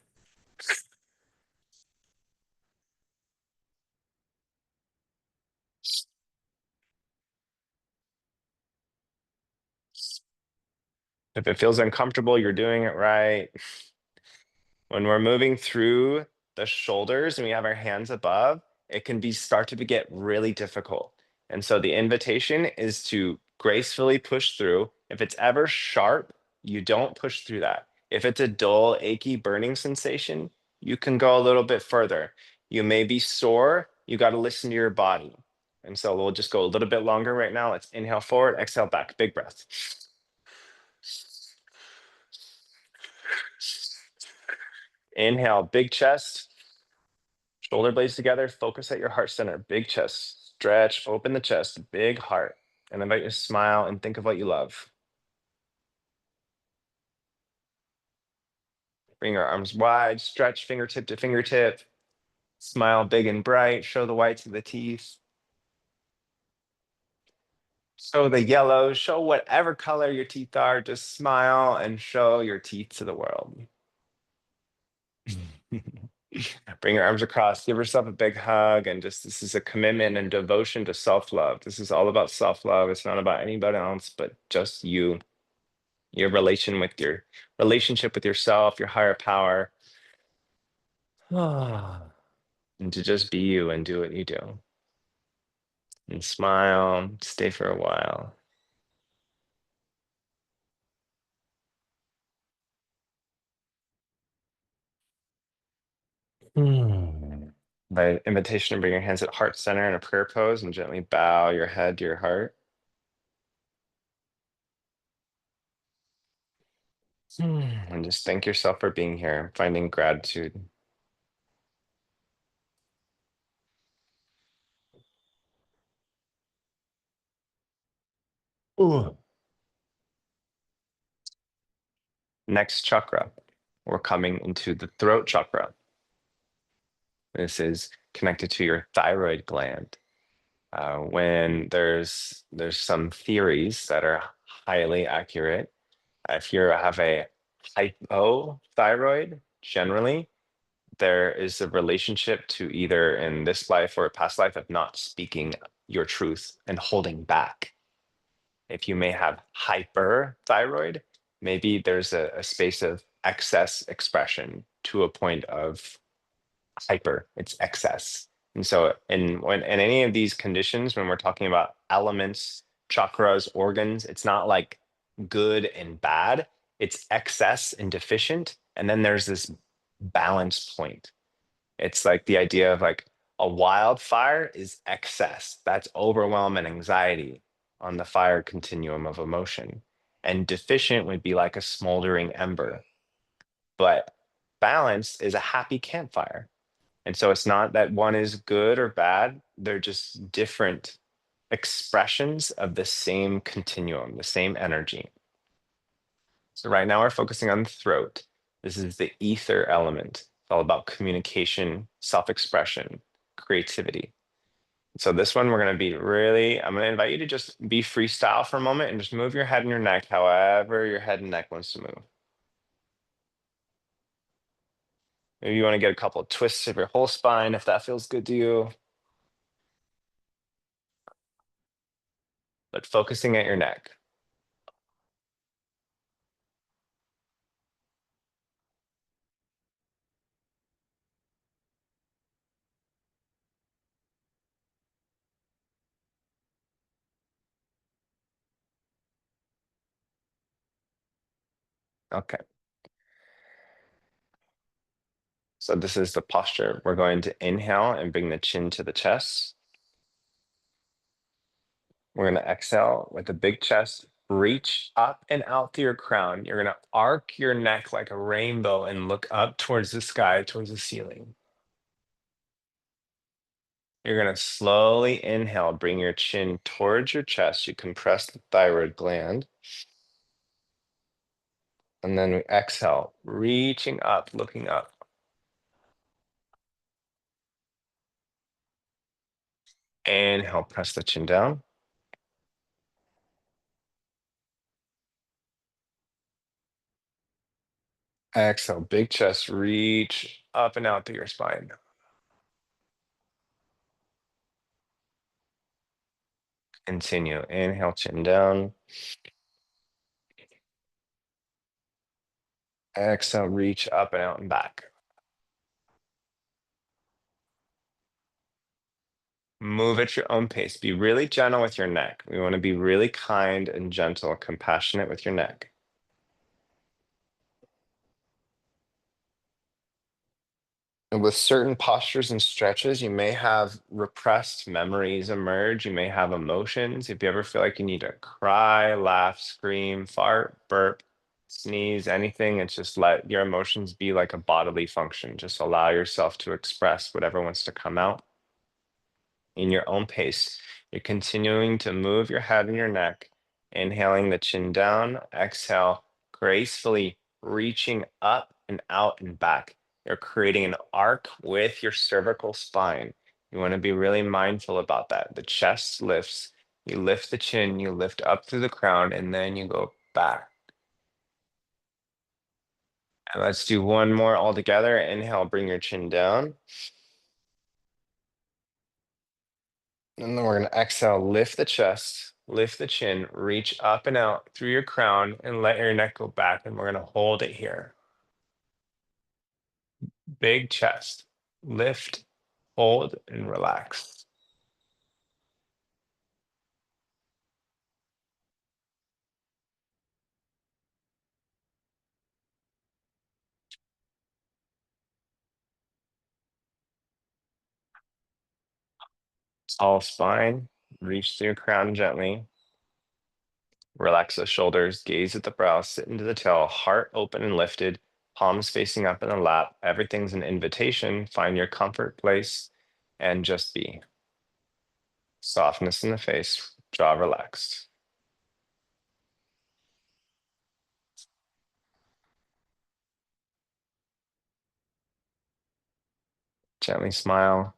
If it feels uncomfortable, you're doing it right. When we're moving through the shoulders and we have our hands above, it can start to get really difficult. And so the invitation is to gracefully push through. If it's ever sharp, you don't push through that. If it's a dull, achy, burning sensation, you can go a little bit further. You may be sore, you got to listen to your body. And so we'll just go a little bit longer right now. Let's inhale forward, exhale back, big breath. Inhale, big chest. Shoulder blades together, focus at your heart center, big chest, stretch, open the chest, big heart, and invite you to smile and think of what you love. Bring your arms wide, stretch fingertip to fingertip, smile big and bright, show the whites of the teeth, show the yellow, show whatever color your teeth are, just smile and show your teeth to the world. Bring your arms across, give yourself a big hug, and just this is a commitment and devotion to self-love. This is all about self-love. It's not about anybody else, but just you, your relationship with yourself, your higher power. And to just be you and do what you do. And smile, stay for a while. By invitation to bring your hands at heart center in a prayer pose and gently bow your head to your heart. And just thank yourself for being here, finding gratitude. Ooh. Next chakra, we're coming into the throat chakra. This is connected to your thyroid gland. When there's some theories that are highly accurate. If you have a hypothyroid, generally, there is a relationship to either in this life or a past life of not speaking your truth and holding back. If you may have hyperthyroid, maybe there's a space of excess expression to a point of hyper, it's excess. And so in any of these conditions, when we're talking about elements, chakras, organs, it's not like good and bad, it's excess and deficient. And then there's this balance point. It's like the idea of like a wildfire is excess. That's overwhelm and anxiety on the fire continuum of emotion. And deficient would be like a smoldering ember. But balance is a happy campfire. And so it's not that one is good or bad, they're just different expressions of the same continuum, the same energy. So right now we're focusing on the throat. This is the ether element. It's all about communication, self-expression, creativity. So this one we're going to be I'm going to invite you to just be freestyle for a moment and just move your head and your neck however your head and neck wants to move. Maybe you want to get a couple of twists of your whole spine if that feels good to you. But focusing at your neck. Okay. So this is the posture. We're going to inhale and bring the chin to the chest. We're going to exhale with a big chest. Reach up and out through your crown. You're going to arc your neck like a rainbow and look up towards the sky, towards the ceiling. You're going to slowly inhale, bring your chin towards your chest. You compress the thyroid gland. And then we exhale, reaching up, looking up. Inhale, press the chin down. Exhale, big chest, reach up and out through your spine. Continue. Inhale, chin down. Exhale, reach up and out and back. Move at your own pace. Be really gentle with your neck. We want to be really kind and gentle, compassionate with your neck. And with certain postures and stretches, you may have repressed memories emerge. You may have emotions. If you ever feel like you need to cry, laugh, scream, fart, burp, sneeze, anything, it's just let your emotions be like a bodily function. Just allow yourself to express whatever wants to come out in your own pace. You're continuing to move your head and your neck, inhaling the chin down, exhale, gracefully reaching up and out and back. You're creating an arc with your cervical spine. You want to be really mindful about that. The chest lifts, you lift the chin, you lift up through the crown, and then you go back. And let's do one more all together. Inhale, bring your chin down. And then we're going to exhale, lift the chest, lift the chin, reach up and out through your crown, and let your neck go back. And we're going to hold it here. Big chest, lift, hold, and relax. Tall spine, reach through your crown gently. Relax the shoulders, gaze at the brow, sit into the tail, heart open and lifted, palms facing up in the lap. Everything's an invitation. Find your comfort place and just be. Softness in the face, jaw relaxed. Gently smile.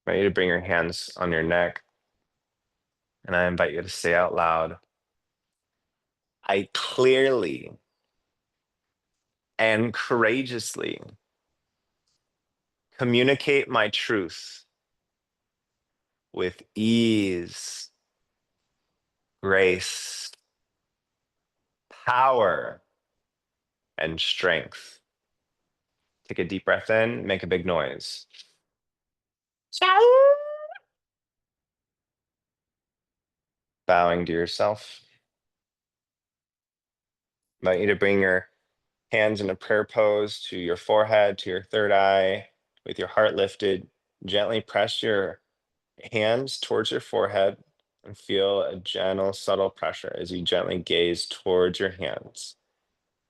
I invite you to bring your hands on your neck, and I invite you to say out loud, I clearly and courageously communicate my truth with ease, grace, power, and strength. Take a deep breath in, make a big noise. Bowing to yourself. I invite you to bring your hands in a prayer pose to your forehead, to your third eye, with your heart lifted. Gently press your hands towards your forehead and feel a gentle, subtle pressure as you gently gaze towards your hands.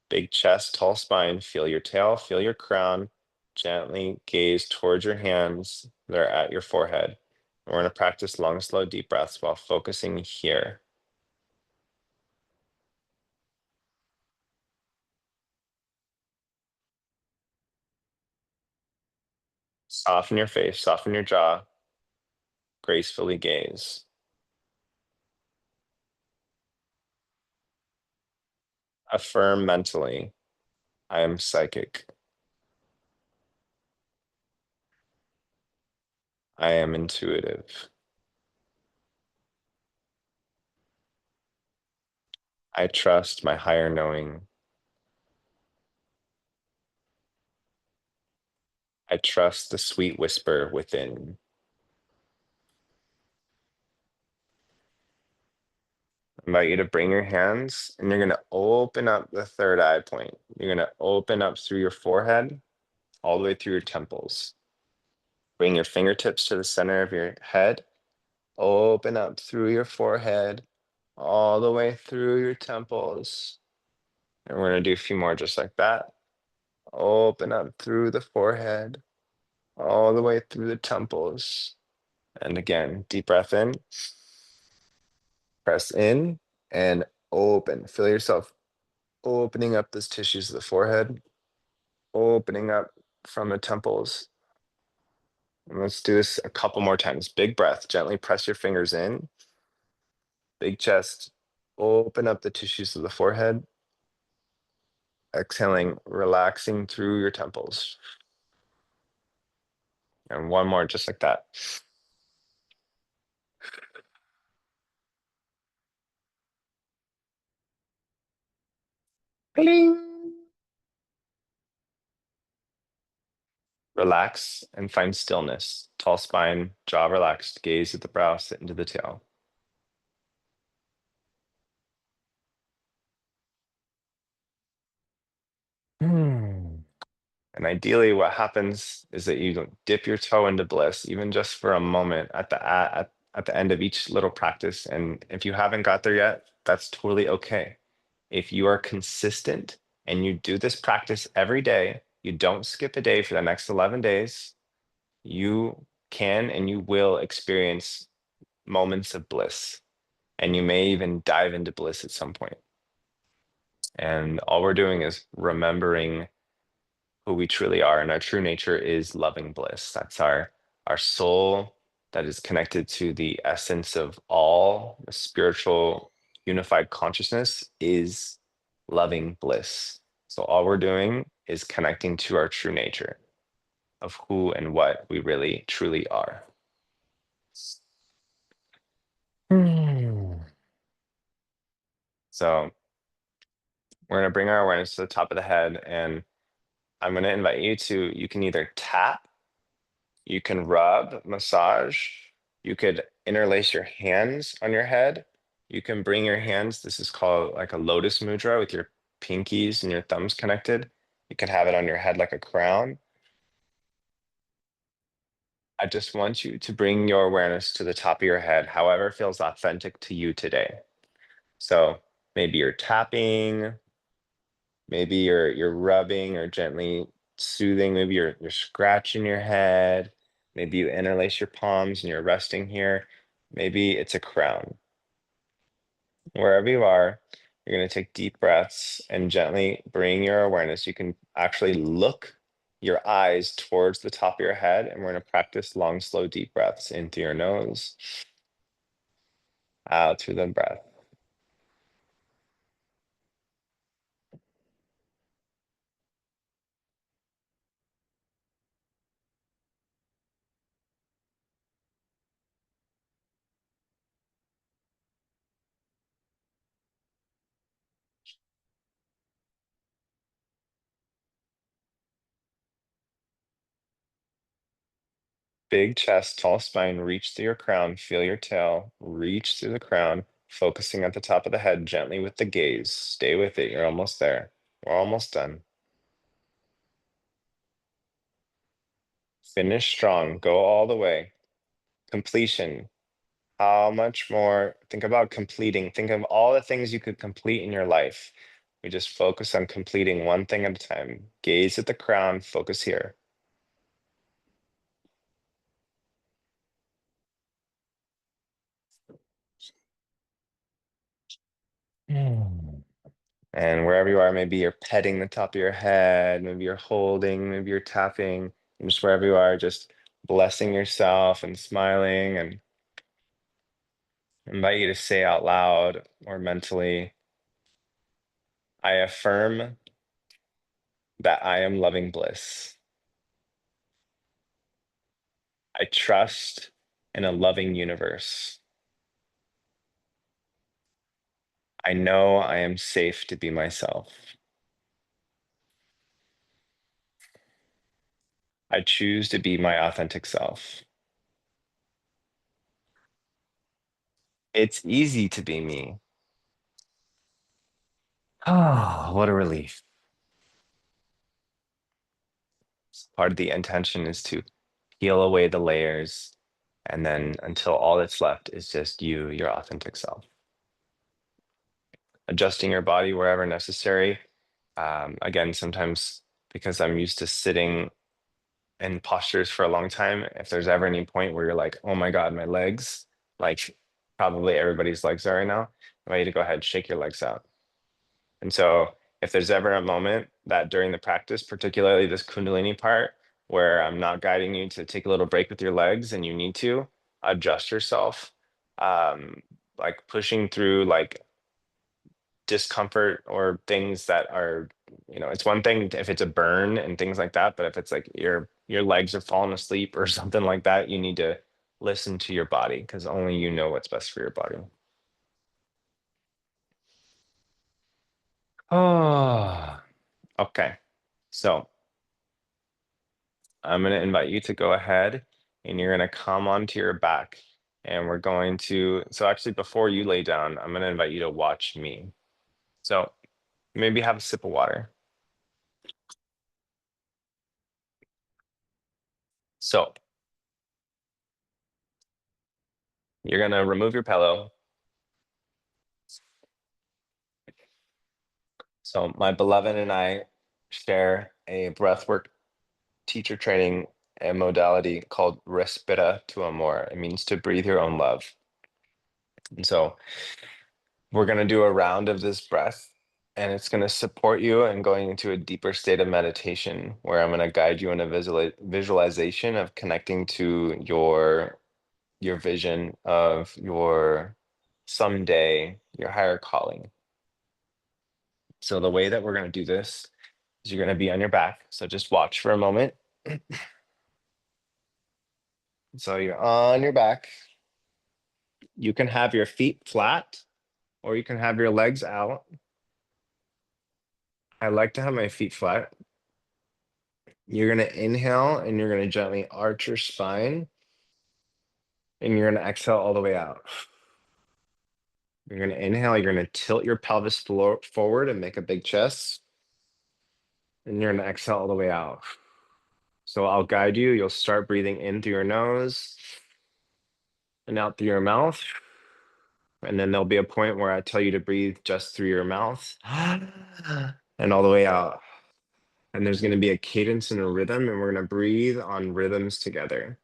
Big chest, tall spine, feel your tail, feel your crown. Gently gaze towards your hands that are at your forehead. We're going to practice long, slow, deep breaths while focusing here. Soften your face, soften your jaw, gracefully gaze. Affirm mentally, I am psychic. I am intuitive. I trust my higher knowing. I trust the sweet whisper within. I invite you to bring your hands and you're going to open up the third eye point. You're going to open up through your forehead, all the way through your temples. Bring your fingertips to the center of your head. Open up through your forehead, all the way through your temples. And we're going to do a few more just like that. Open up through the forehead, all the way through the temples. And again, deep breath in, press in, and open. Feel yourself opening up those tissues of the forehead, opening up from the temples. And let's do this a couple more times. Big breath, gently press your fingers in, big chest, open up the tissues of the forehead, exhaling, relaxing through your temples. And one more, just like that. Bling. Relax and find stillness. Tall spine, jaw relaxed, gaze at the brow, sit into the tail. Hmm. And ideally, what happens is that you dip your toe into bliss, even just for a moment at the end of each little practice. And if you haven't got there yet, that's totally okay. If you are consistent and you do this practice every day, you don't skip a day for the next 11 days, you can and you will experience moments of bliss. And you may even dive into bliss at some point. And all we're doing is remembering who we truly are, and our true nature is loving bliss. That's our soul that is connected to the essence of all the spiritual unified consciousness is loving bliss. So all we're doing is connecting to our true nature of who and what we really truly are. Hmm. So we're going to bring our awareness to the top of the head, and I'm going to invite you to, you can either tap, you can rub, massage, you could interlace your hands on your head. You can bring your hands, this is called like a lotus mudra with your pinkies and your thumbs connected. You can have it on your head like a crown. I just want you to bring your awareness to the top of your head, however feels authentic to you today. So maybe you're tapping, maybe you're rubbing or gently soothing. Maybe you're scratching your head. Maybe you interlace your palms and you're resting here. Maybe it's a crown. Wherever you are, you're going to take deep breaths and gently bring your awareness. You can actually look your eyes towards the top of your head, and we're going to practice long, slow, deep breaths in through your nose, out through the breath. Big chest, tall spine, reach through your crown, feel your tail, reach through the crown, focusing at the top of the head gently with the gaze. Stay with it, you're almost there. We're almost done. Finish strong, go all the way. Completion. How much more? Think about completing. Think of all the things you could complete in your life. We just focus on completing one thing at a time. Gaze at the crown, focus here. Mm. And wherever you are, maybe you're petting the top of your head, maybe you're holding, maybe you're tapping, and just wherever you are, just blessing yourself and smiling, and invite you to say out loud or mentally, I affirm that I am loving bliss. I trust in a loving universe. I know I am safe to be myself. I choose to be my authentic self. It's easy to be me. Oh, what a relief. Part of the intention is to peel away the layers, and then until all that's left is just you, your authentic self. Adjusting your body wherever necessary. Again, sometimes because I'm used to sitting and postures for a long time, if there's ever any point where you're like, oh my God, my legs, like probably everybody's legs are right now, I want you to go ahead, shake your legs out. And so if there's ever a moment that during the practice, particularly this Kundalini part, where I'm not guiding you to take a little break with your legs and you need to adjust yourself, um, like pushing through like discomfort or things that are, it's one thing if it's a burn and things like that, but if it's like your legs are falling asleep or something like that, you need to listen to your body because only you know what's best for your body. Oh, okay. So I'm going to invite you to go ahead and you're going to come onto your back. And we're going to, so actually, before you lay down, I'm going to invite you to watch me. So maybe have a sip of water. So you're going to remove your pillow. So my beloved and I share a breathwork teacher training and modality called Respira to Amor. It means to breathe your own love. And so we're going to do a round of this breath, and it's going to support you in going into a deeper state of meditation where I'm going to guide you in a visualization of connecting to your vision of your someday, your higher calling. So the way that we're going to do this is you're going to be on your back. So just watch for a moment. So you're on your back. You can have your feet flat or you can have your legs out. I like to have my feet flat. You're going to inhale and you're going to gently arch your spine and you're going to exhale all the way out. You're going to inhale, you're going to tilt your pelvis forward and make a big chest. And you're going to exhale all the way out. So I'll guide you. You'll start breathing in through your nose and out through your mouth. And then there'll be a point where I tell you to breathe just through your mouth and all the way out. And there's going to be a cadence and a rhythm, and we're going to breathe on rhythms together.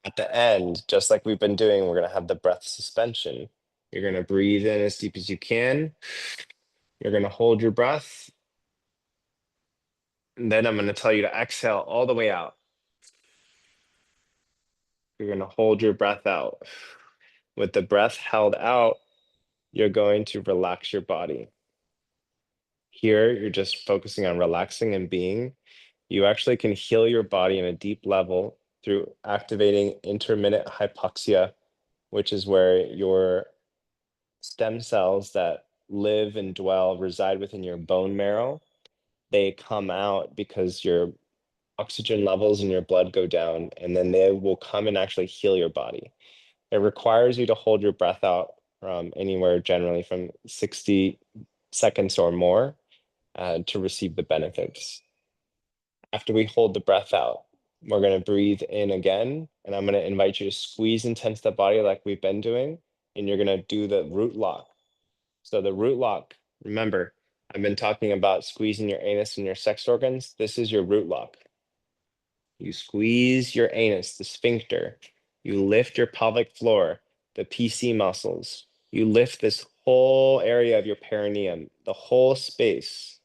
At the end, just like we've been doing, we're going to have the breath suspension. You're going to breathe in as deep as you can. You're going to hold your breath. And then I'm going to tell you to exhale all the way out. You're going to hold your breath out. With the breath held out, you're going to relax your body. Here, you're just focusing on relaxing and being. You actually can heal your body in a deep level through activating intermittent hypoxia, which is where your stem cells that live and reside within your bone marrow, they come out because your oxygen levels in your blood go down, and then they will come and actually heal your body. It requires you to hold your breath out from anywhere generally from 60 seconds or more to receive the benefits. After we hold the breath out, we're going to breathe in again, and I'm going to invite you to squeeze and tense the body like we've been doing, and you're going to do the root lock. So the root lock, remember, I've been talking about squeezing your anus and your sex organs. This is your root lock. You squeeze your anus, the sphincter. You lift your pelvic floor, the PC muscles. You lift this whole area of your perineum, the whole space.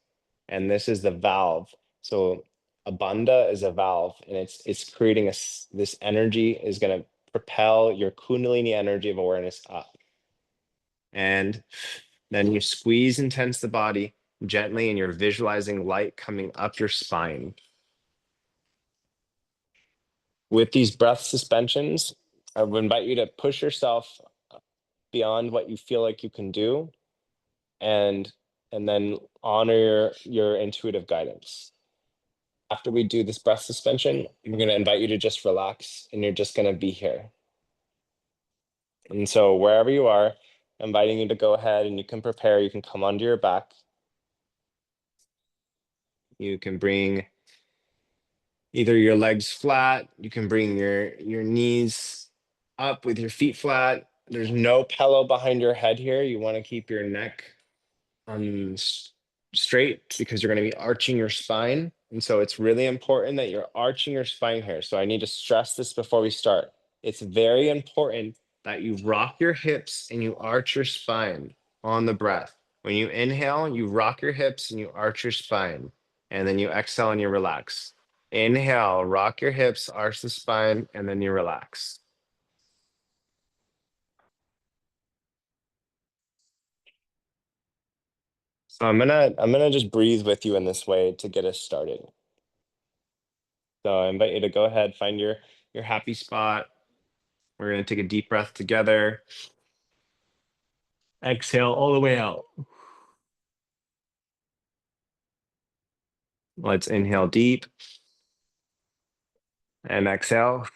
And this is the valve. So a bandha is a valve, and it's creating this energy is going to propel your kundalini energy of awareness up. And then you squeeze and tense the body gently, and you're visualizing light coming up your spine. With these breath suspensions, I would invite you to push yourself beyond what you feel like you can do, and then honor your intuitive guidance. After we do this breath suspension, we're going to invite you to just relax, and you're just going to be here. And so wherever you are, inviting you to go ahead and you can prepare, you can come onto your back. You can bring either your legs flat, you can bring your knees up with your feet flat. There's no pillow behind your head here. You want to keep your neck straight because you're going to be arching your spine. And so it's really important that you're arching your spine here. So I need to stress this before we start. It's very important that you rock your hips and you arch your spine on the breath. When you inhale, you rock your hips and you arch your spine. And then you exhale and you relax. Inhale, rock your hips, arch the spine, and then you relax. So I'm gonna just breathe with you in this way to get us started. So I invite you to go ahead, find your happy spot. We're gonna take a deep breath together. Exhale all the way out. Let's inhale deep and exhale.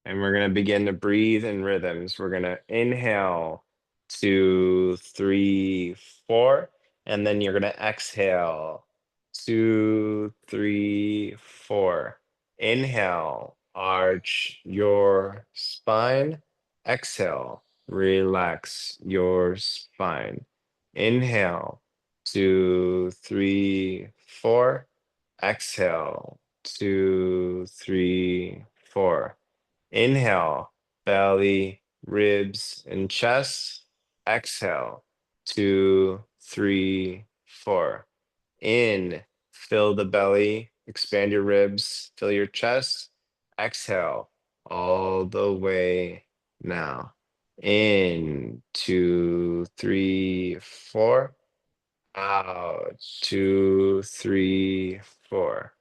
And we're going to begin to breathe in rhythms. We're going to inhale, 2, 3, 4. And then you're going to exhale, 2, 3, 4. Inhale, arch your spine. Exhale, relax your spine. Inhale, 2, 3, 4. Exhale, 2, 3, 4. Inhale, belly, ribs, and chest. Exhale, 2, 3, 4. In, fill the belly, expand your ribs, fill your chest. Exhale, all the way now. In, 2, 3, 4. Out, 2, 3, 4.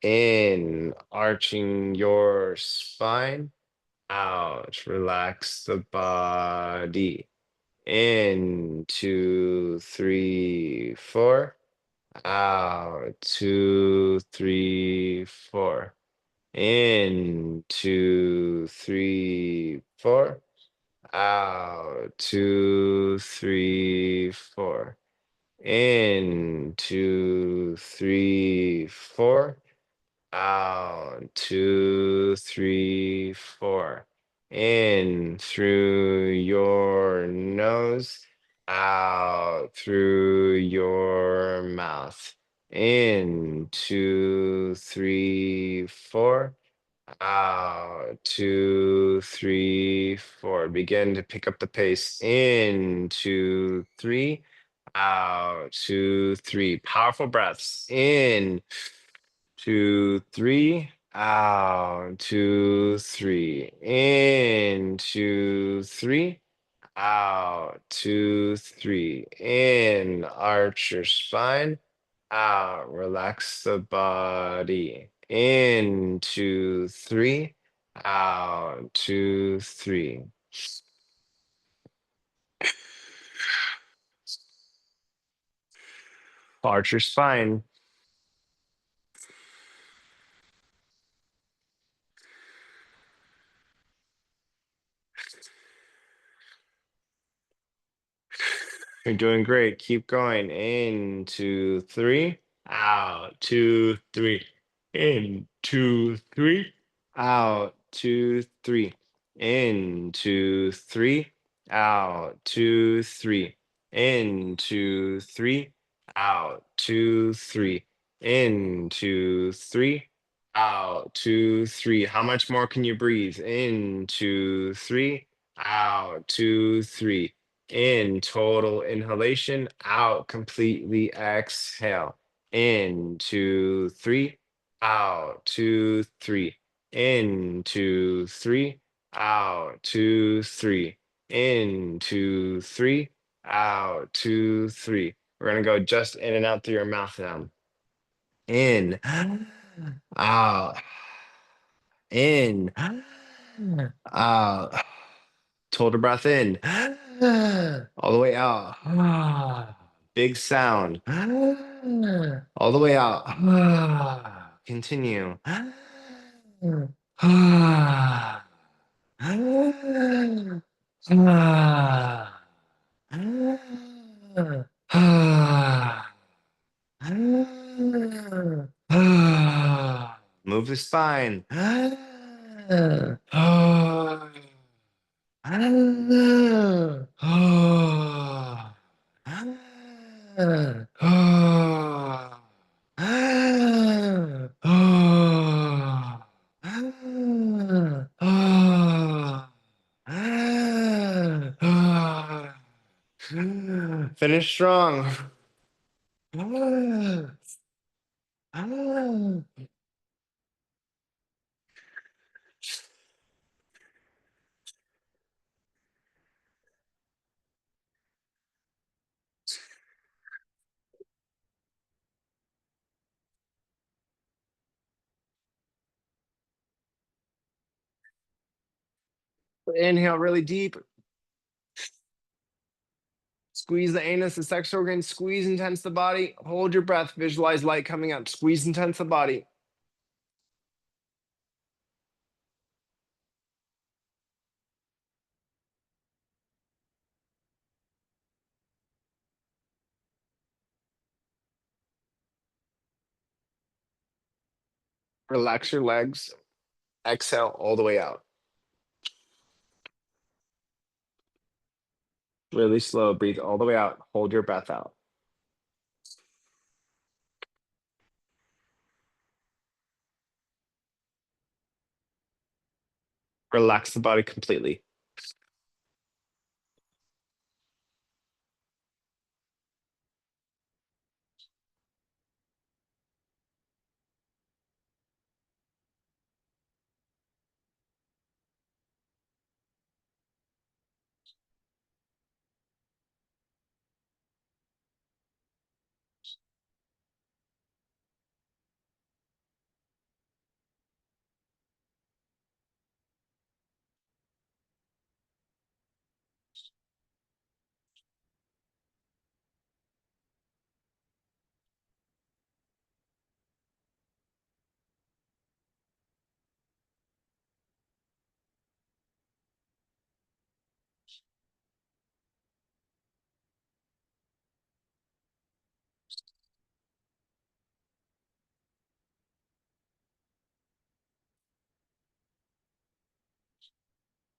In, arching your spine. Out, relax the body. In, 2, 3, 4. Out, 2, 3, 4. In, 2, 3, 4. Out, 2, 3, 4. In, 2, 3, 4. Out, 2, 3, 4. In through your nose, out through your mouth. In, 2, 3, 4. Out, 2, 3, 4. Begin to pick up the pace. In, 2, 3. Out, 2, 3. Powerful breaths. In, 2, 3. Out, 2, 3. In, 2, 3. Out, 2, 3. In, arch your spine. Out, relax the body. In, 2, 3. Out, 2, 3. Arch your spine. You're doing great. Keep going. In, 2, 3. Out, 2, 3. In, 2, 3. Out, 2, 3. In, 2, 3. Out, 2, 3. In, 2, 3. Out, 2, 3. In, 2, 3. Out, 2, 3. How much more can you breathe? In, 2, 3. Out, 2, 3. In, total inhalation. Out, completely exhale. In, 2, 3. Out, 2, 3. In, 2, 3. Out, 2, 3. In, 2, 3. Out, 2, 3. We're gonna go just in and out through your mouth now. In, out, in, out. Hold a breath in. All the way out. Big sound. All the way out. Continue. Move the spine. Finish strong. Inhale really deep. Squeeze the anus, the sex organ. Squeeze and tense the body. Hold your breath. Visualize light coming up. Squeeze and tense the body. Relax your legs. Exhale all the way out. Really slow. Breathe all the way out. Hold your breath out. Relax the body completely.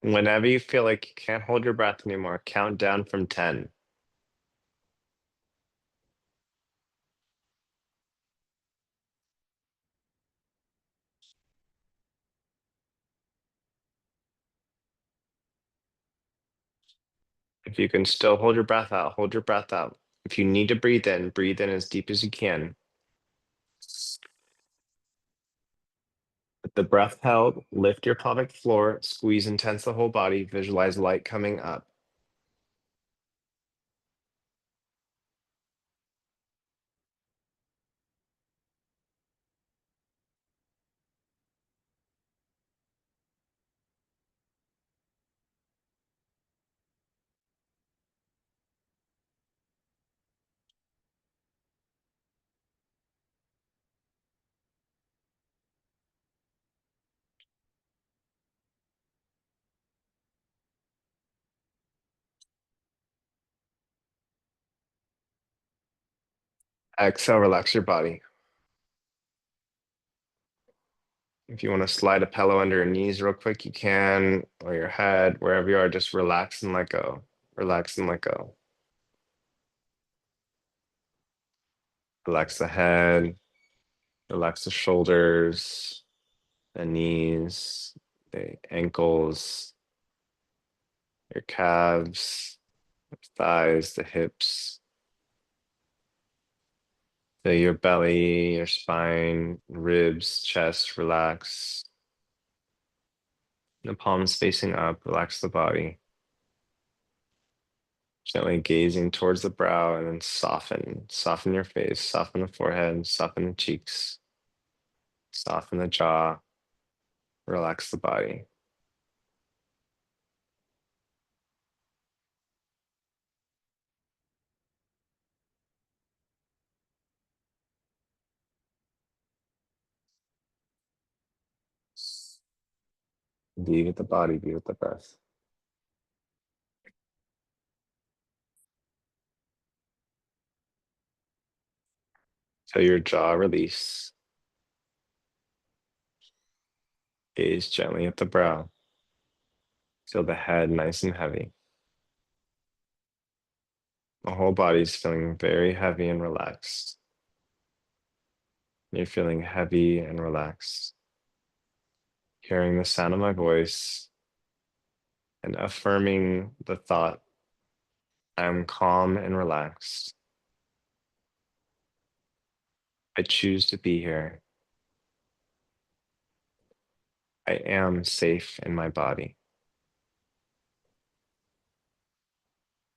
Whenever you feel like you can't hold your breath anymore, count down from 10. If you can still hold your breath out, hold your breath out. If you need to breathe in as deep as you can. With the breath held, lift your pelvic floor, squeeze and tense the whole body, visualize light coming up. Exhale, relax your body. If you want to slide a pillow under your knees real quick, you can, or your head, wherever you are, just relax and let go. Relax and let go. Relax the head, relax the shoulders, the knees, the ankles, your calves, thighs, the hips, your belly, your spine, ribs, chest, relax. The palms facing up, relax the body. Gently gazing towards the brow and then soften. Soften your face, soften the forehead, soften the cheeks, soften the jaw, relax the body. Be with the body, be with the breath. Feel your jaw release. Gaze gently at the brow. Feel the head nice and heavy. The whole body is feeling very heavy and relaxed. You're feeling heavy and relaxed. Hearing the sound of my voice and affirming the thought I'm calm and relaxed. I choose to be here. I am safe in my body.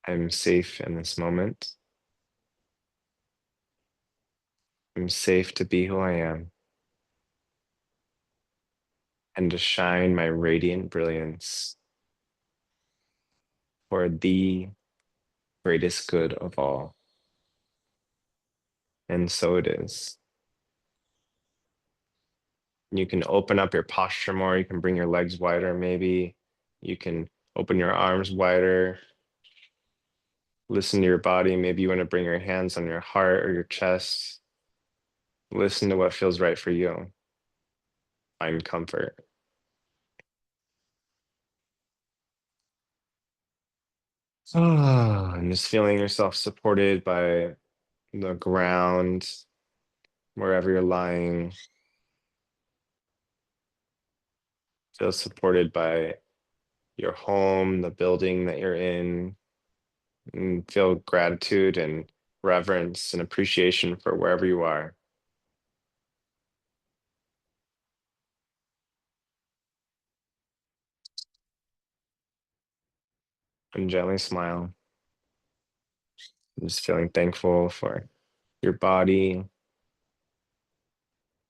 I'm safe in this moment. I'm safe to be who I am and to shine my radiant brilliance for the greatest good of all. And so it is. You can open up your posture more. You can bring your legs wider, maybe. You can open your arms wider. Listen to your body. Maybe you want to bring your hands on your heart or your chest. Listen to what feels right for you. Find comfort. And just feeling yourself supported by the ground, wherever you're lying. Feel supported by your home, the building that you're in, and feel gratitude and reverence and appreciation for wherever you are. And gently smile. Just feeling thankful for your body,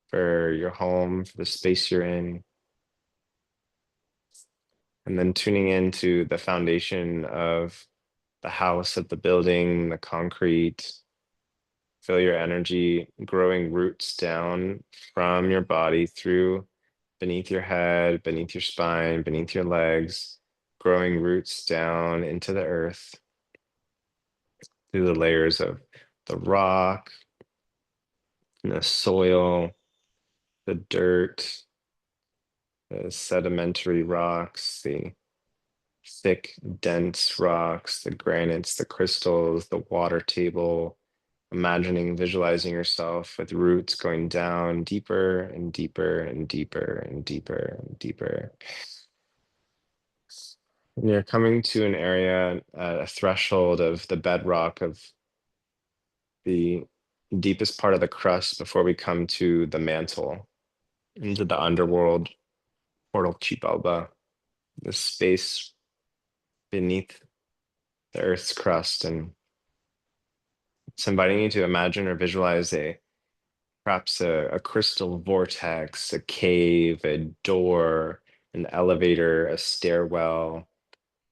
for your home, for the space you're in. And then tuning into the foundation of the house, of the building, the concrete. Feel your energy growing roots down from your body through beneath your head, beneath your spine, beneath your legs, growing roots down into the earth through the layers of the rock, and the soil, the dirt, the sedimentary rocks, the thick, dense rocks, the granites, the crystals, the water table, imagining, visualizing yourself with roots going down deeper and deeper and deeper and deeper and deeper. And you're coming to an area, a threshold of the bedrock of the deepest part of the crust before we come to the mantle, into the underworld, portal Chipalba, the space beneath the Earth's crust. And it's inviting you to imagine or visualize perhaps a crystal vortex, a cave, a door, an elevator, a stairwell,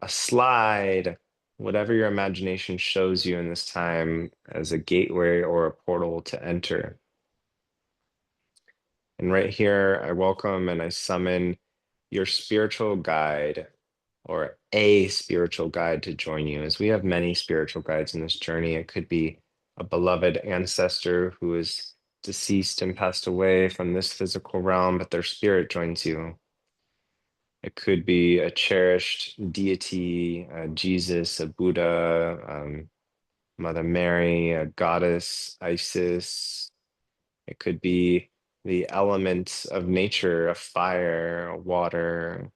a slide, whatever your imagination shows you in this time as a gateway or a portal to enter. And right here, I welcome and I summon your spiritual guide or a spiritual guide to join you, as we have many spiritual guides in this journey. It could be a beloved ancestor who is deceased and passed away from this physical realm, but their spirit joins you. It could be a cherished deity, Jesus, a Buddha, Mother Mary, a goddess, Isis. It could be the elements of nature, a fire, a water.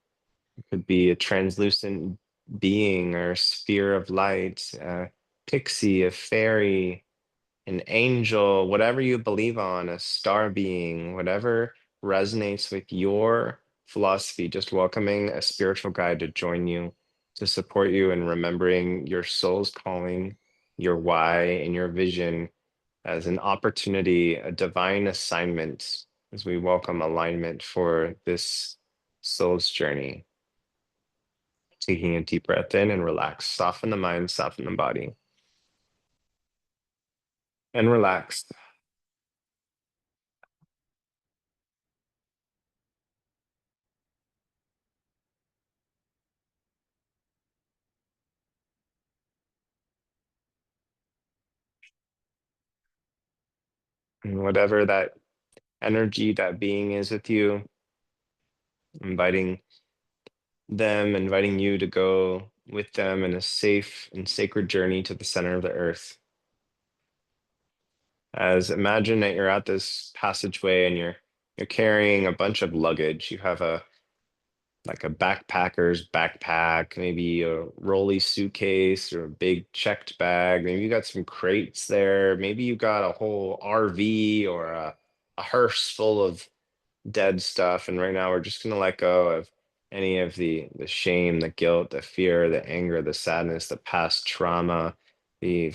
It could be a translucent being or sphere of light, a pixie, a fairy, an angel, whatever you believe on, a star being, whatever resonates with your philosophy, just welcoming a spiritual guide to join you, to support you in remembering your soul's calling, your why, and your vision as an opportunity, a divine assignment, as we welcome alignment for this soul's journey. Taking a deep breath in and relax, soften the mind, soften the body, and relax. And whatever that energy, that being is with you, inviting them, inviting you to go with them in a safe and sacred journey to the center of the earth. As imagine that you're at this passageway and you're carrying a bunch of luggage. You have like a backpacker's backpack, maybe a rolly suitcase or a big checked bag. Maybe you got some crates there. Maybe you got a whole RV or a hearse full of dead stuff. And right now we're just gonna let go of any of the shame, the guilt, the fear, the anger, the sadness, the past trauma, the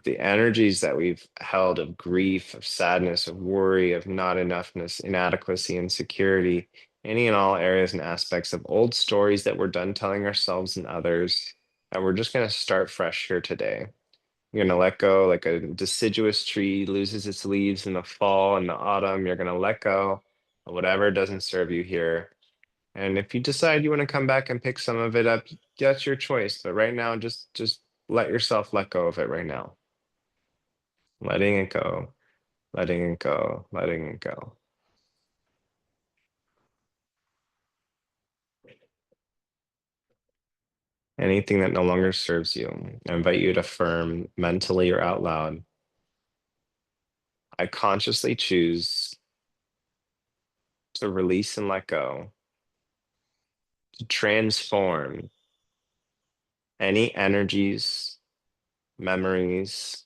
the energies that we've held of grief, of sadness, of worry, of not enoughness, inadequacy, insecurity, any and all areas and aspects of old stories that we're done telling ourselves and others. And we're just going to start fresh here today. You're going to let go like a deciduous tree loses its leaves in the fall and the autumn. You're going to let go of whatever doesn't serve you here. And if you decide you want to come back and pick some of it up, that's your choice. But right now, just let yourself let go of it right now. Letting it go, letting it go, letting it go. Anything that no longer serves you, I invite you to affirm mentally or out loud. I consciously choose to release and let go, to transform any energies, memories,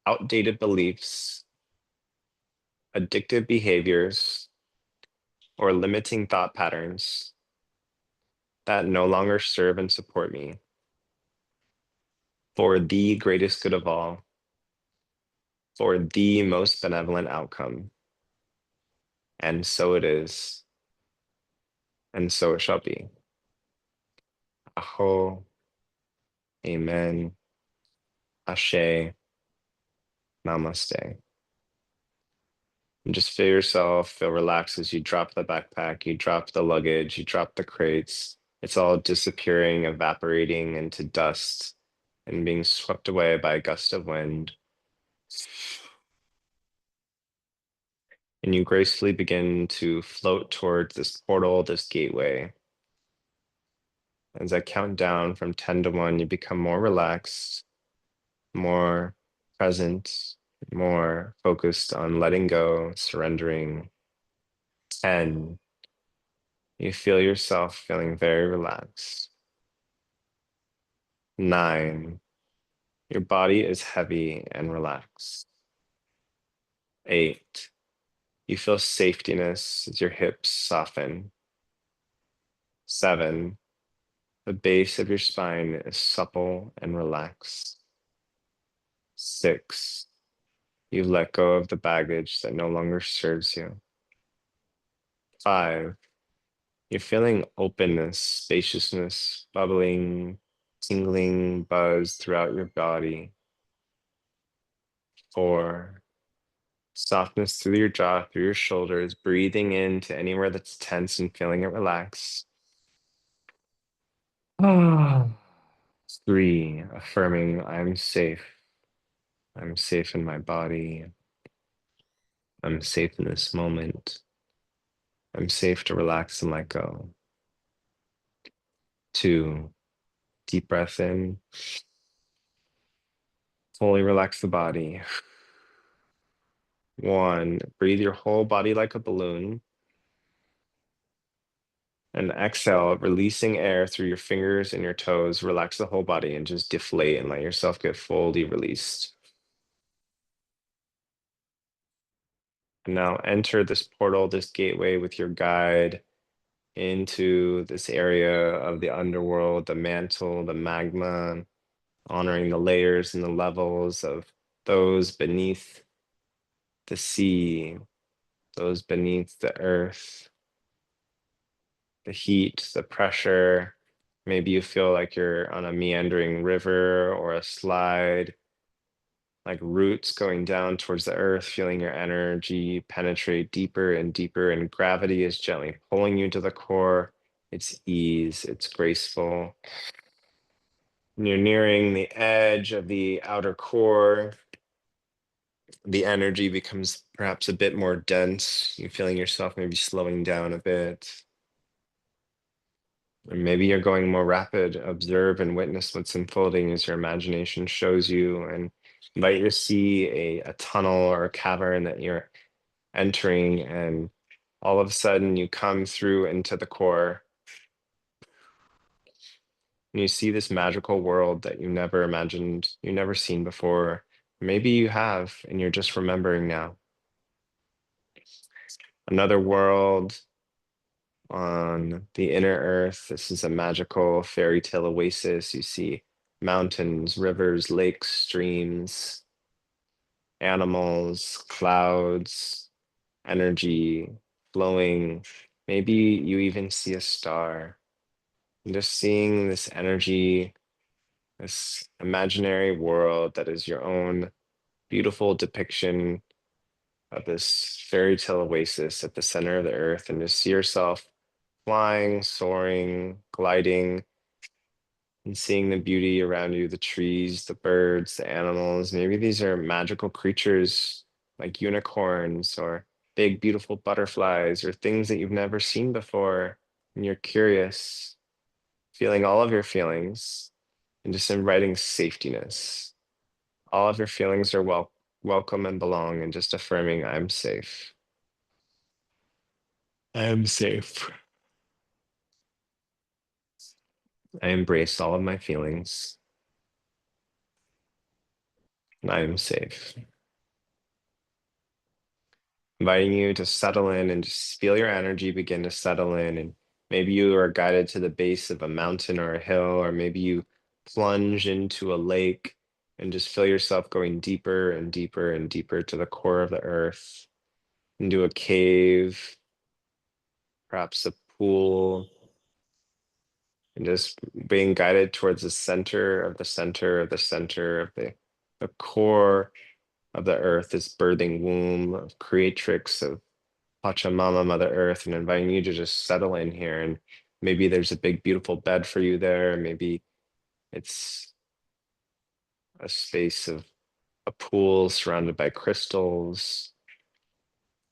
outdated beliefs, addictive behaviors, or limiting thought patterns that no longer serve and support me for the greatest good of all, for the most benevolent outcome. And so it is, and so it shall be. Aho, amen, ashe, namaste. And just feel yourself, feel relaxed as you drop the backpack, you drop the luggage, you drop the crates. It's all disappearing, evaporating into dust and being swept away by a gust of wind. And you gracefully begin to float towards this portal, this gateway. As I count down from 10 to 1, you become more relaxed, more present, more focused on letting go, surrendering. 10, you feel yourself feeling very relaxed. 9, your body is heavy and relaxed. 8, you feel safetiness as your hips soften. 7, the base of your spine is supple and relaxed. 6, you let go of the baggage that no longer serves you. 5, you're feeling openness, spaciousness, bubbling, tingling buzz throughout your body. 4, softness through your jaw, through your shoulders, breathing into anywhere that's tense and feeling it relax. 3, affirming I'm safe. I'm safe in my body. I'm safe in this moment. I'm safe to relax and let go. 2, deep breath in. Fully relax the body. 1, breathe your whole body like a balloon. And exhale, releasing air through your fingers and your toes. Relax the whole body and just deflate and let yourself get fully released. And now enter this portal, this gateway with your guide into this area of the underworld, the mantle, the magma, honoring the layers and the levels of those beneath the sea, those beneath the earth, the heat, the pressure. Maybe you feel like you're on a meandering river or a slide, like roots going down towards the earth, feeling your energy penetrate deeper and deeper, and gravity is gently pulling you to the core. It's ease, it's graceful. And you're nearing the edge of the outer core. The energy becomes perhaps a bit more dense. You're feeling yourself maybe slowing down a bit. Or maybe you're going more rapid. Observe and witness what's unfolding as your imagination shows you, and invite you to see a tunnel or a cavern that you're entering, and all of a sudden you come through into the core and you see this magical world that you never imagined, you never seen before. Maybe you have, and you're just remembering now. Another world on the inner earth. This is a magical fairy tale oasis. You see mountains, rivers, lakes, streams, animals, clouds, energy flowing. Maybe you even see a star. And just seeing this energy, this imaginary world that is your own beautiful depiction of this fairy tale oasis at the center of the earth, and just see yourself flying, soaring, gliding, and seeing the beauty around you, the trees, the birds, the animals. Maybe these are magical creatures like unicorns or big, beautiful butterflies or things that you've never seen before. And you're curious, feeling all of your feelings and just inviting safetiness. All of your feelings are welcome and belong, and just affirming, I'm safe. I am safe. I embrace all of my feelings, and I am safe. Inviting you to settle in and just feel your energy begin to settle in. And maybe you are guided to the base of a mountain or a hill, or maybe you plunge into a lake and just feel yourself going deeper and deeper and deeper to the core of the earth, into a cave, perhaps a pool, and just being guided towards the center of the center of the center of the core of the earth, this birthing womb of creatrix of Pachamama, Mother Earth, and inviting you to just settle in here. And maybe there's a big, beautiful bed for you there. Maybe it's a space of a pool surrounded by crystals.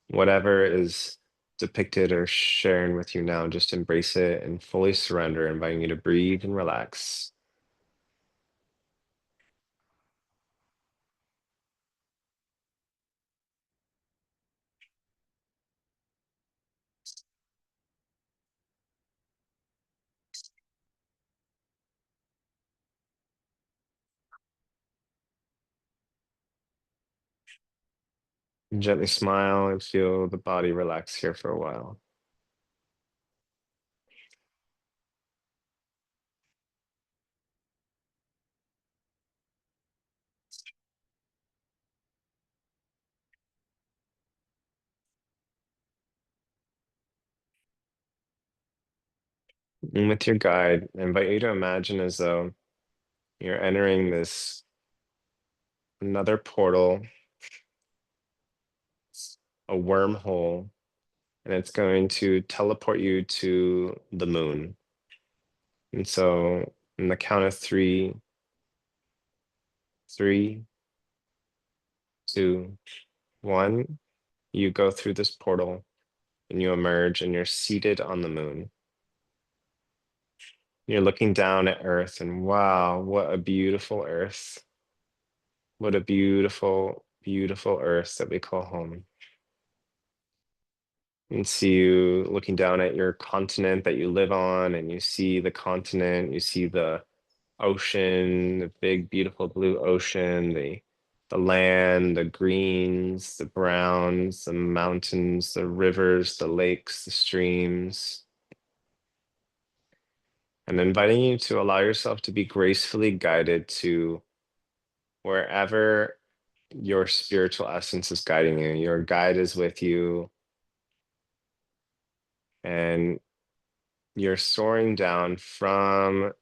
Whatever is depicted or sharing with you now, just embrace it and fully surrender, inviting you to breathe and relax. And gently smile and feel the body relax here for a while. And with your guide, I invite you to imagine as though you're entering this another portal, a wormhole, and it's going to teleport you to the moon. And so, on the count of three, three, two, one, you go through this portal and you emerge and you're seated on the moon. You're looking down at Earth, and wow, what a beautiful Earth. What a beautiful, beautiful Earth that we call home. And see you looking down at your continent that you live on, and you see the continent, you see the ocean, the big, beautiful blue ocean, the land, the greens, the browns, the mountains, the rivers, the lakes, the streams, and inviting you to allow yourself to be gracefully guided to wherever your spiritual essence is guiding you. Your guide is with you, and you're soaring down from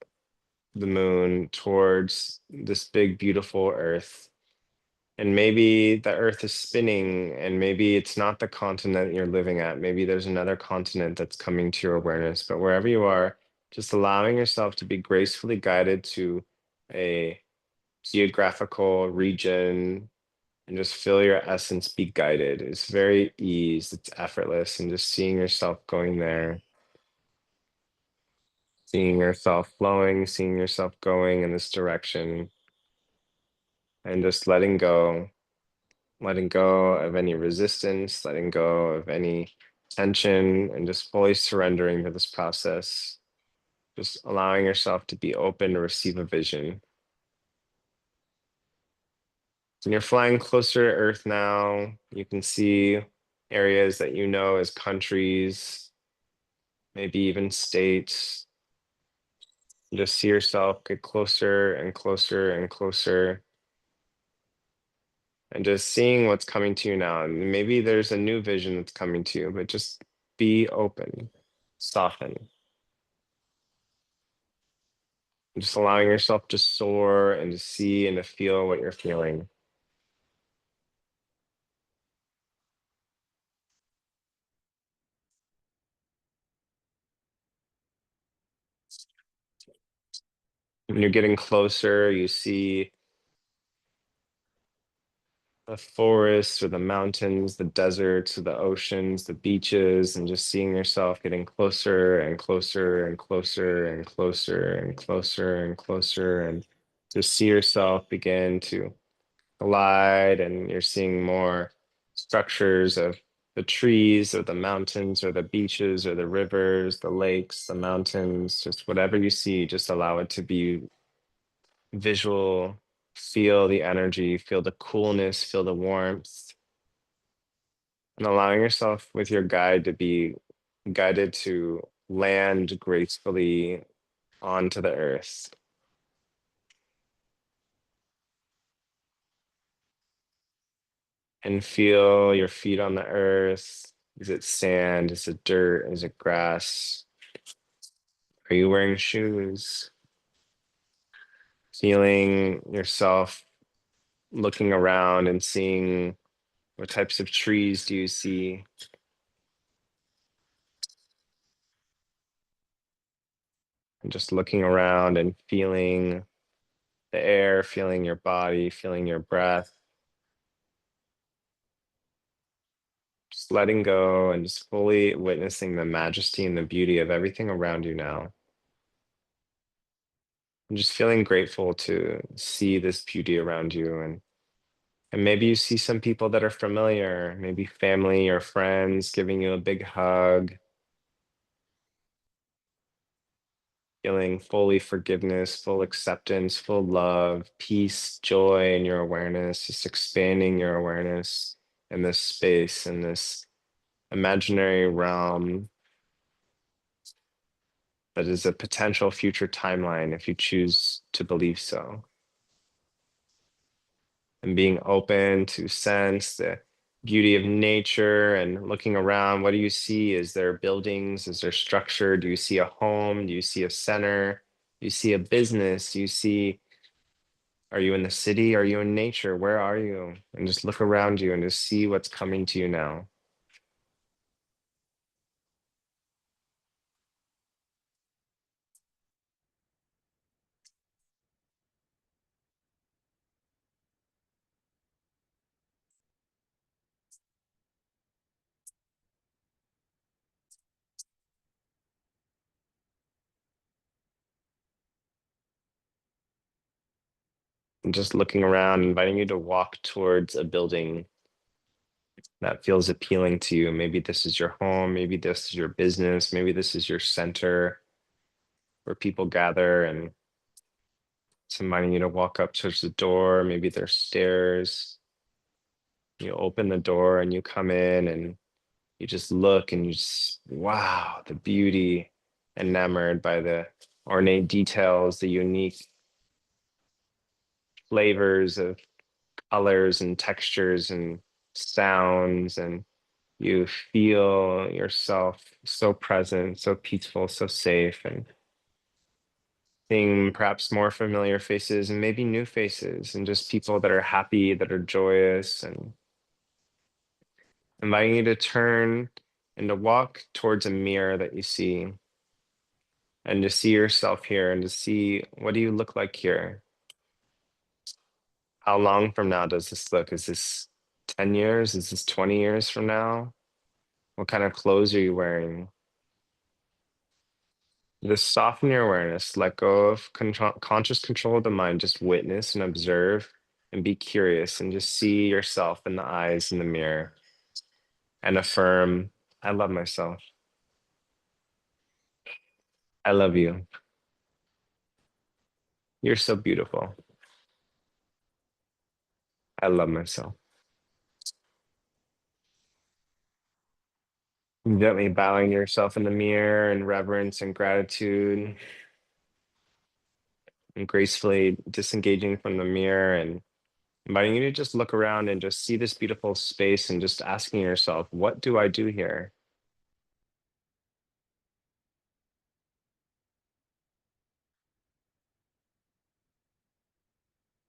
the moon towards this big, beautiful earth. And maybe the earth is spinning, and maybe it's not the continent you're living at. Maybe there's another continent that's coming to your awareness. But wherever you are, just allowing yourself to be gracefully guided to a geographical region and just feel your essence be guided. It's very ease, it's effortless, and just seeing yourself going there, seeing yourself flowing, seeing yourself going in this direction, and just letting go of any resistance, letting go of any tension and just fully surrendering to this process. Just allowing yourself to be open to receive a vision. And you're flying closer to Earth now. You can see areas that you know as countries, maybe even states. Just see yourself get closer and closer and closer, and just seeing what's coming to you now. And maybe there's a new vision that's coming to you, but just be open, soften, just allowing yourself to soar and to see and to feel what you're feeling. When you're getting closer, you see the forests or the mountains, the deserts or the oceans, the beaches, and just seeing yourself getting closer and closer and closer and closer and closer and closer, and just see yourself begin to glide, and you're seeing more structures of the trees or the mountains or the beaches or the rivers, the lakes, the mountains, just whatever you see, just allow it to be visual. Feel the energy, feel the coolness, feel the warmth, and allowing yourself with your guide to be guided to land gracefully onto the earth and feel your feet on the earth. Is it sand? Is it dirt? Is it grass? Are you wearing shoes? Feeling yourself looking around and seeing what types of trees do you see, and just looking around and feeling the air, feeling your body, feeling your breath, just letting go and just fully witnessing the majesty and the beauty of everything around you now. And just feeling grateful to see this beauty around you. And maybe you see some people that are familiar, maybe family or friends giving you a big hug, feeling fully forgiveness, full acceptance, full love, peace, joy in your awareness, just expanding your awareness in this space, in this imaginary realm that is a potential future timeline if you choose to believe so. And being open to sense the beauty of nature and looking around. What do you see? Is there buildings? Is there structure? Do you see a home? Do you see a center? Do you see a business? Do you see, are you in the city? Are you in nature? Where are you? And just look around you and just see what's coming to you now. And just looking around, inviting you to walk towards a building that feels appealing to you. Maybe this is your home, maybe this is your business, maybe this is your center where people gather, and it's inviting you to walk up towards the door. Maybe there's stairs. You open the door and you come in and you just look and you just, wow, the beauty, enamored by the ornate details, the unique flavors of colors and textures and sounds, and you feel yourself so present, so peaceful, so safe, and seeing perhaps more familiar faces and maybe new faces, and just people that are happy, that are joyous, and inviting you to turn and to walk towards a mirror that you see, and to see yourself here and to see, what do you look like here? How long from now does this look? Is this 10 years? Is this 20 years from now? What kind of clothes are you wearing? Just soften your awareness, let go of conscious control of the mind, just witness and observe and be curious and just see yourself in the eyes in the mirror and affirm, I love myself. I love you. You're so beautiful. I love myself. Gently bowing yourself in the mirror in reverence and gratitude, and gracefully disengaging from the mirror and inviting you to just look around and just see this beautiful space and just asking yourself, what do I do here?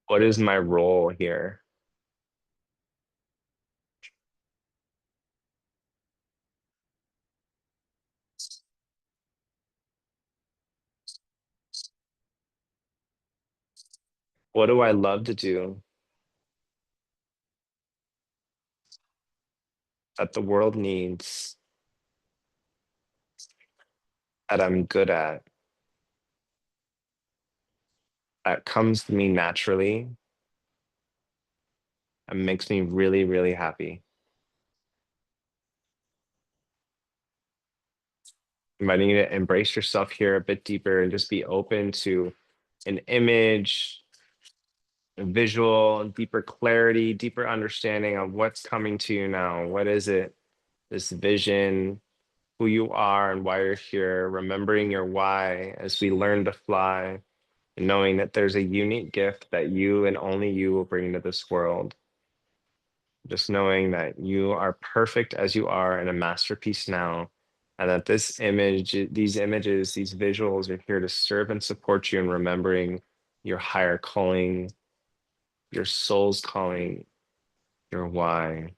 What is my role here? What do I love to do that the world needs, that I'm good at, that comes to me naturally and makes me really, really happy? Inviting you to embrace yourself here a bit deeper and just be open to an image, a visual, deeper clarity, deeper understanding of what's coming to you now. What is it? This vision, who you are and why you're here, remembering your why as we learn to fly, and knowing that there's a unique gift that you and only you will bring to this world. Just knowing that you are perfect as you are and a masterpiece now, and that this image, these images, these visuals are here to serve and support you in remembering your higher calling, your soul's calling, your why.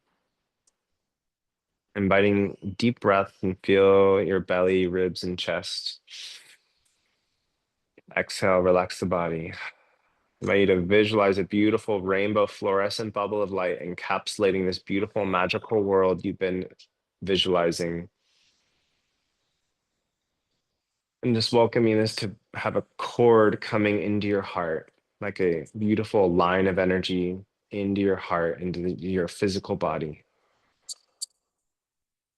Inviting deep breath and feel your belly, ribs, and chest. Exhale, relax the body. I want you to visualize a beautiful rainbow fluorescent bubble of light encapsulating this beautiful magical world you've been visualizing. And just welcoming this to have a cord coming into your heart, like a beautiful line of energy into your heart, into your physical body.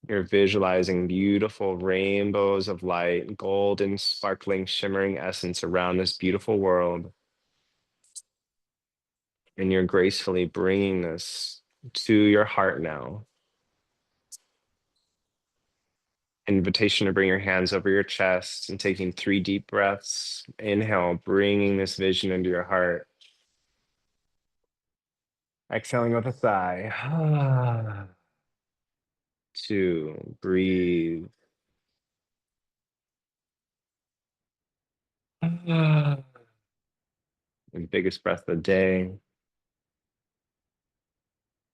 You're visualizing beautiful rainbows of light, golden, sparkling, shimmering essence around this beautiful world. And you're gracefully bringing this to your heart now. Invitation to bring your hands over your chest and taking 3 deep breaths. Inhale, bringing this vision into your heart. Exhaling with a sigh. 2, breathe. Your biggest breath of the day.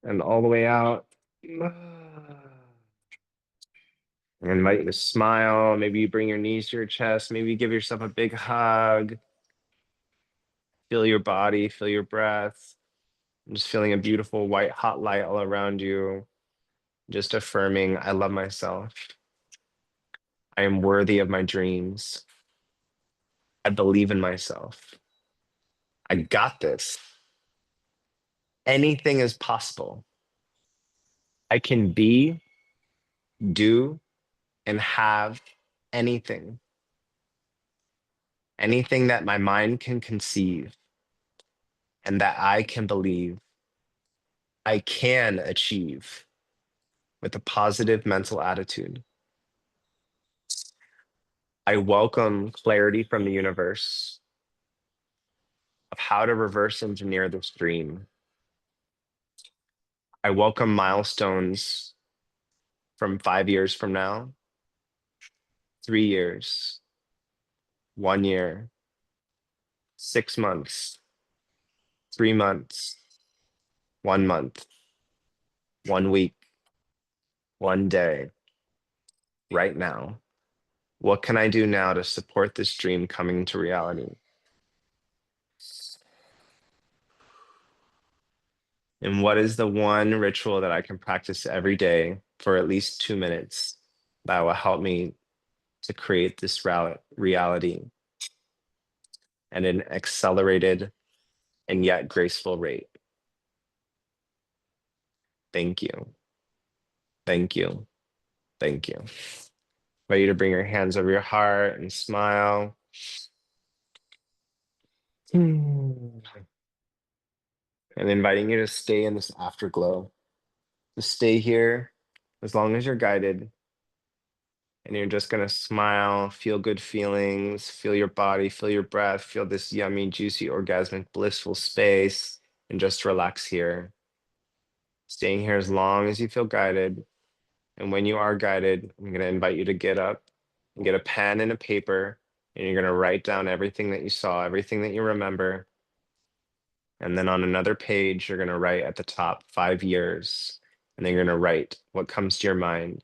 And all the way out. And invite you to smile. Maybe you bring your knees to your chest. Maybe you give yourself a big hug. Feel your body, feel your breath. I'm just feeling a beautiful white hot light all around you. Just affirming, I love myself. I am worthy of my dreams. I believe in myself. I got this. Anything is possible. I can be, do, and have anything. Anything that my mind can conceive and that I can believe I can achieve with a positive mental attitude. I welcome clarity from the universe of how to reverse engineer this dream. I welcome milestones from 5 years from now, 3 years, 1 year, 6 months, 3 months, 1 month, 1 week, 1 day, right now. What can I do now to support this dream coming to reality? And what is the one ritual that I can practice every day for at least 2 minutes that will help me to create this reality at an accelerated and yet graceful rate? Thank you. Thank you. Thank you. Invite you to bring your hands over your heart and smile. And inviting you to stay in this afterglow. To stay here as long as you're guided. And you're just going to smile, feel good feelings, feel your body, feel your breath, feel this yummy, juicy, orgasmic, blissful space, and just relax here. Staying here as long as you feel guided. And when you are guided, I'm going to invite you to get up and get a pen and a paper, and you're going to write down everything that you saw, everything that you remember. And then on another page, you're going to write at the top 5 years. And then you're going to write what comes to your mind.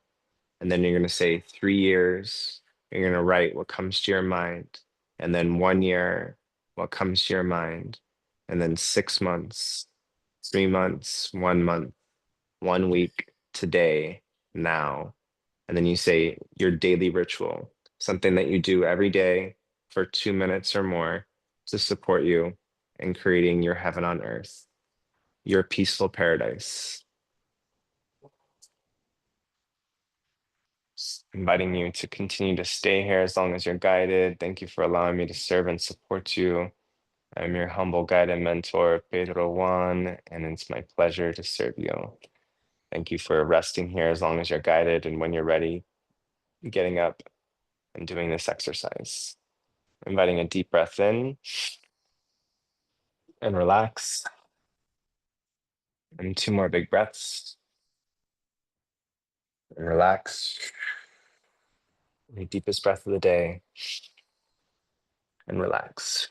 And then you're going to say 3 years. You're going to write what comes to your mind. And then 1 year, what comes to your mind. And then 6 months, 3 months, 1 month, 1 week, today, now. And then you say your daily ritual, something that you do every day for 2 minutes or more to support you in creating your heaven on earth, your peaceful paradise. Inviting you to continue to stay here as long as you're guided. Thank you for allowing me to serve and support you. I'm your humble guide and mentor, Pedro Juan, and it's my pleasure to serve you. Thank you for resting here as long as you're guided, and when you're ready, getting up and doing this exercise. Inviting a deep breath in and relax. And 2 more big breaths and relax. The deepest breath of the day and relax.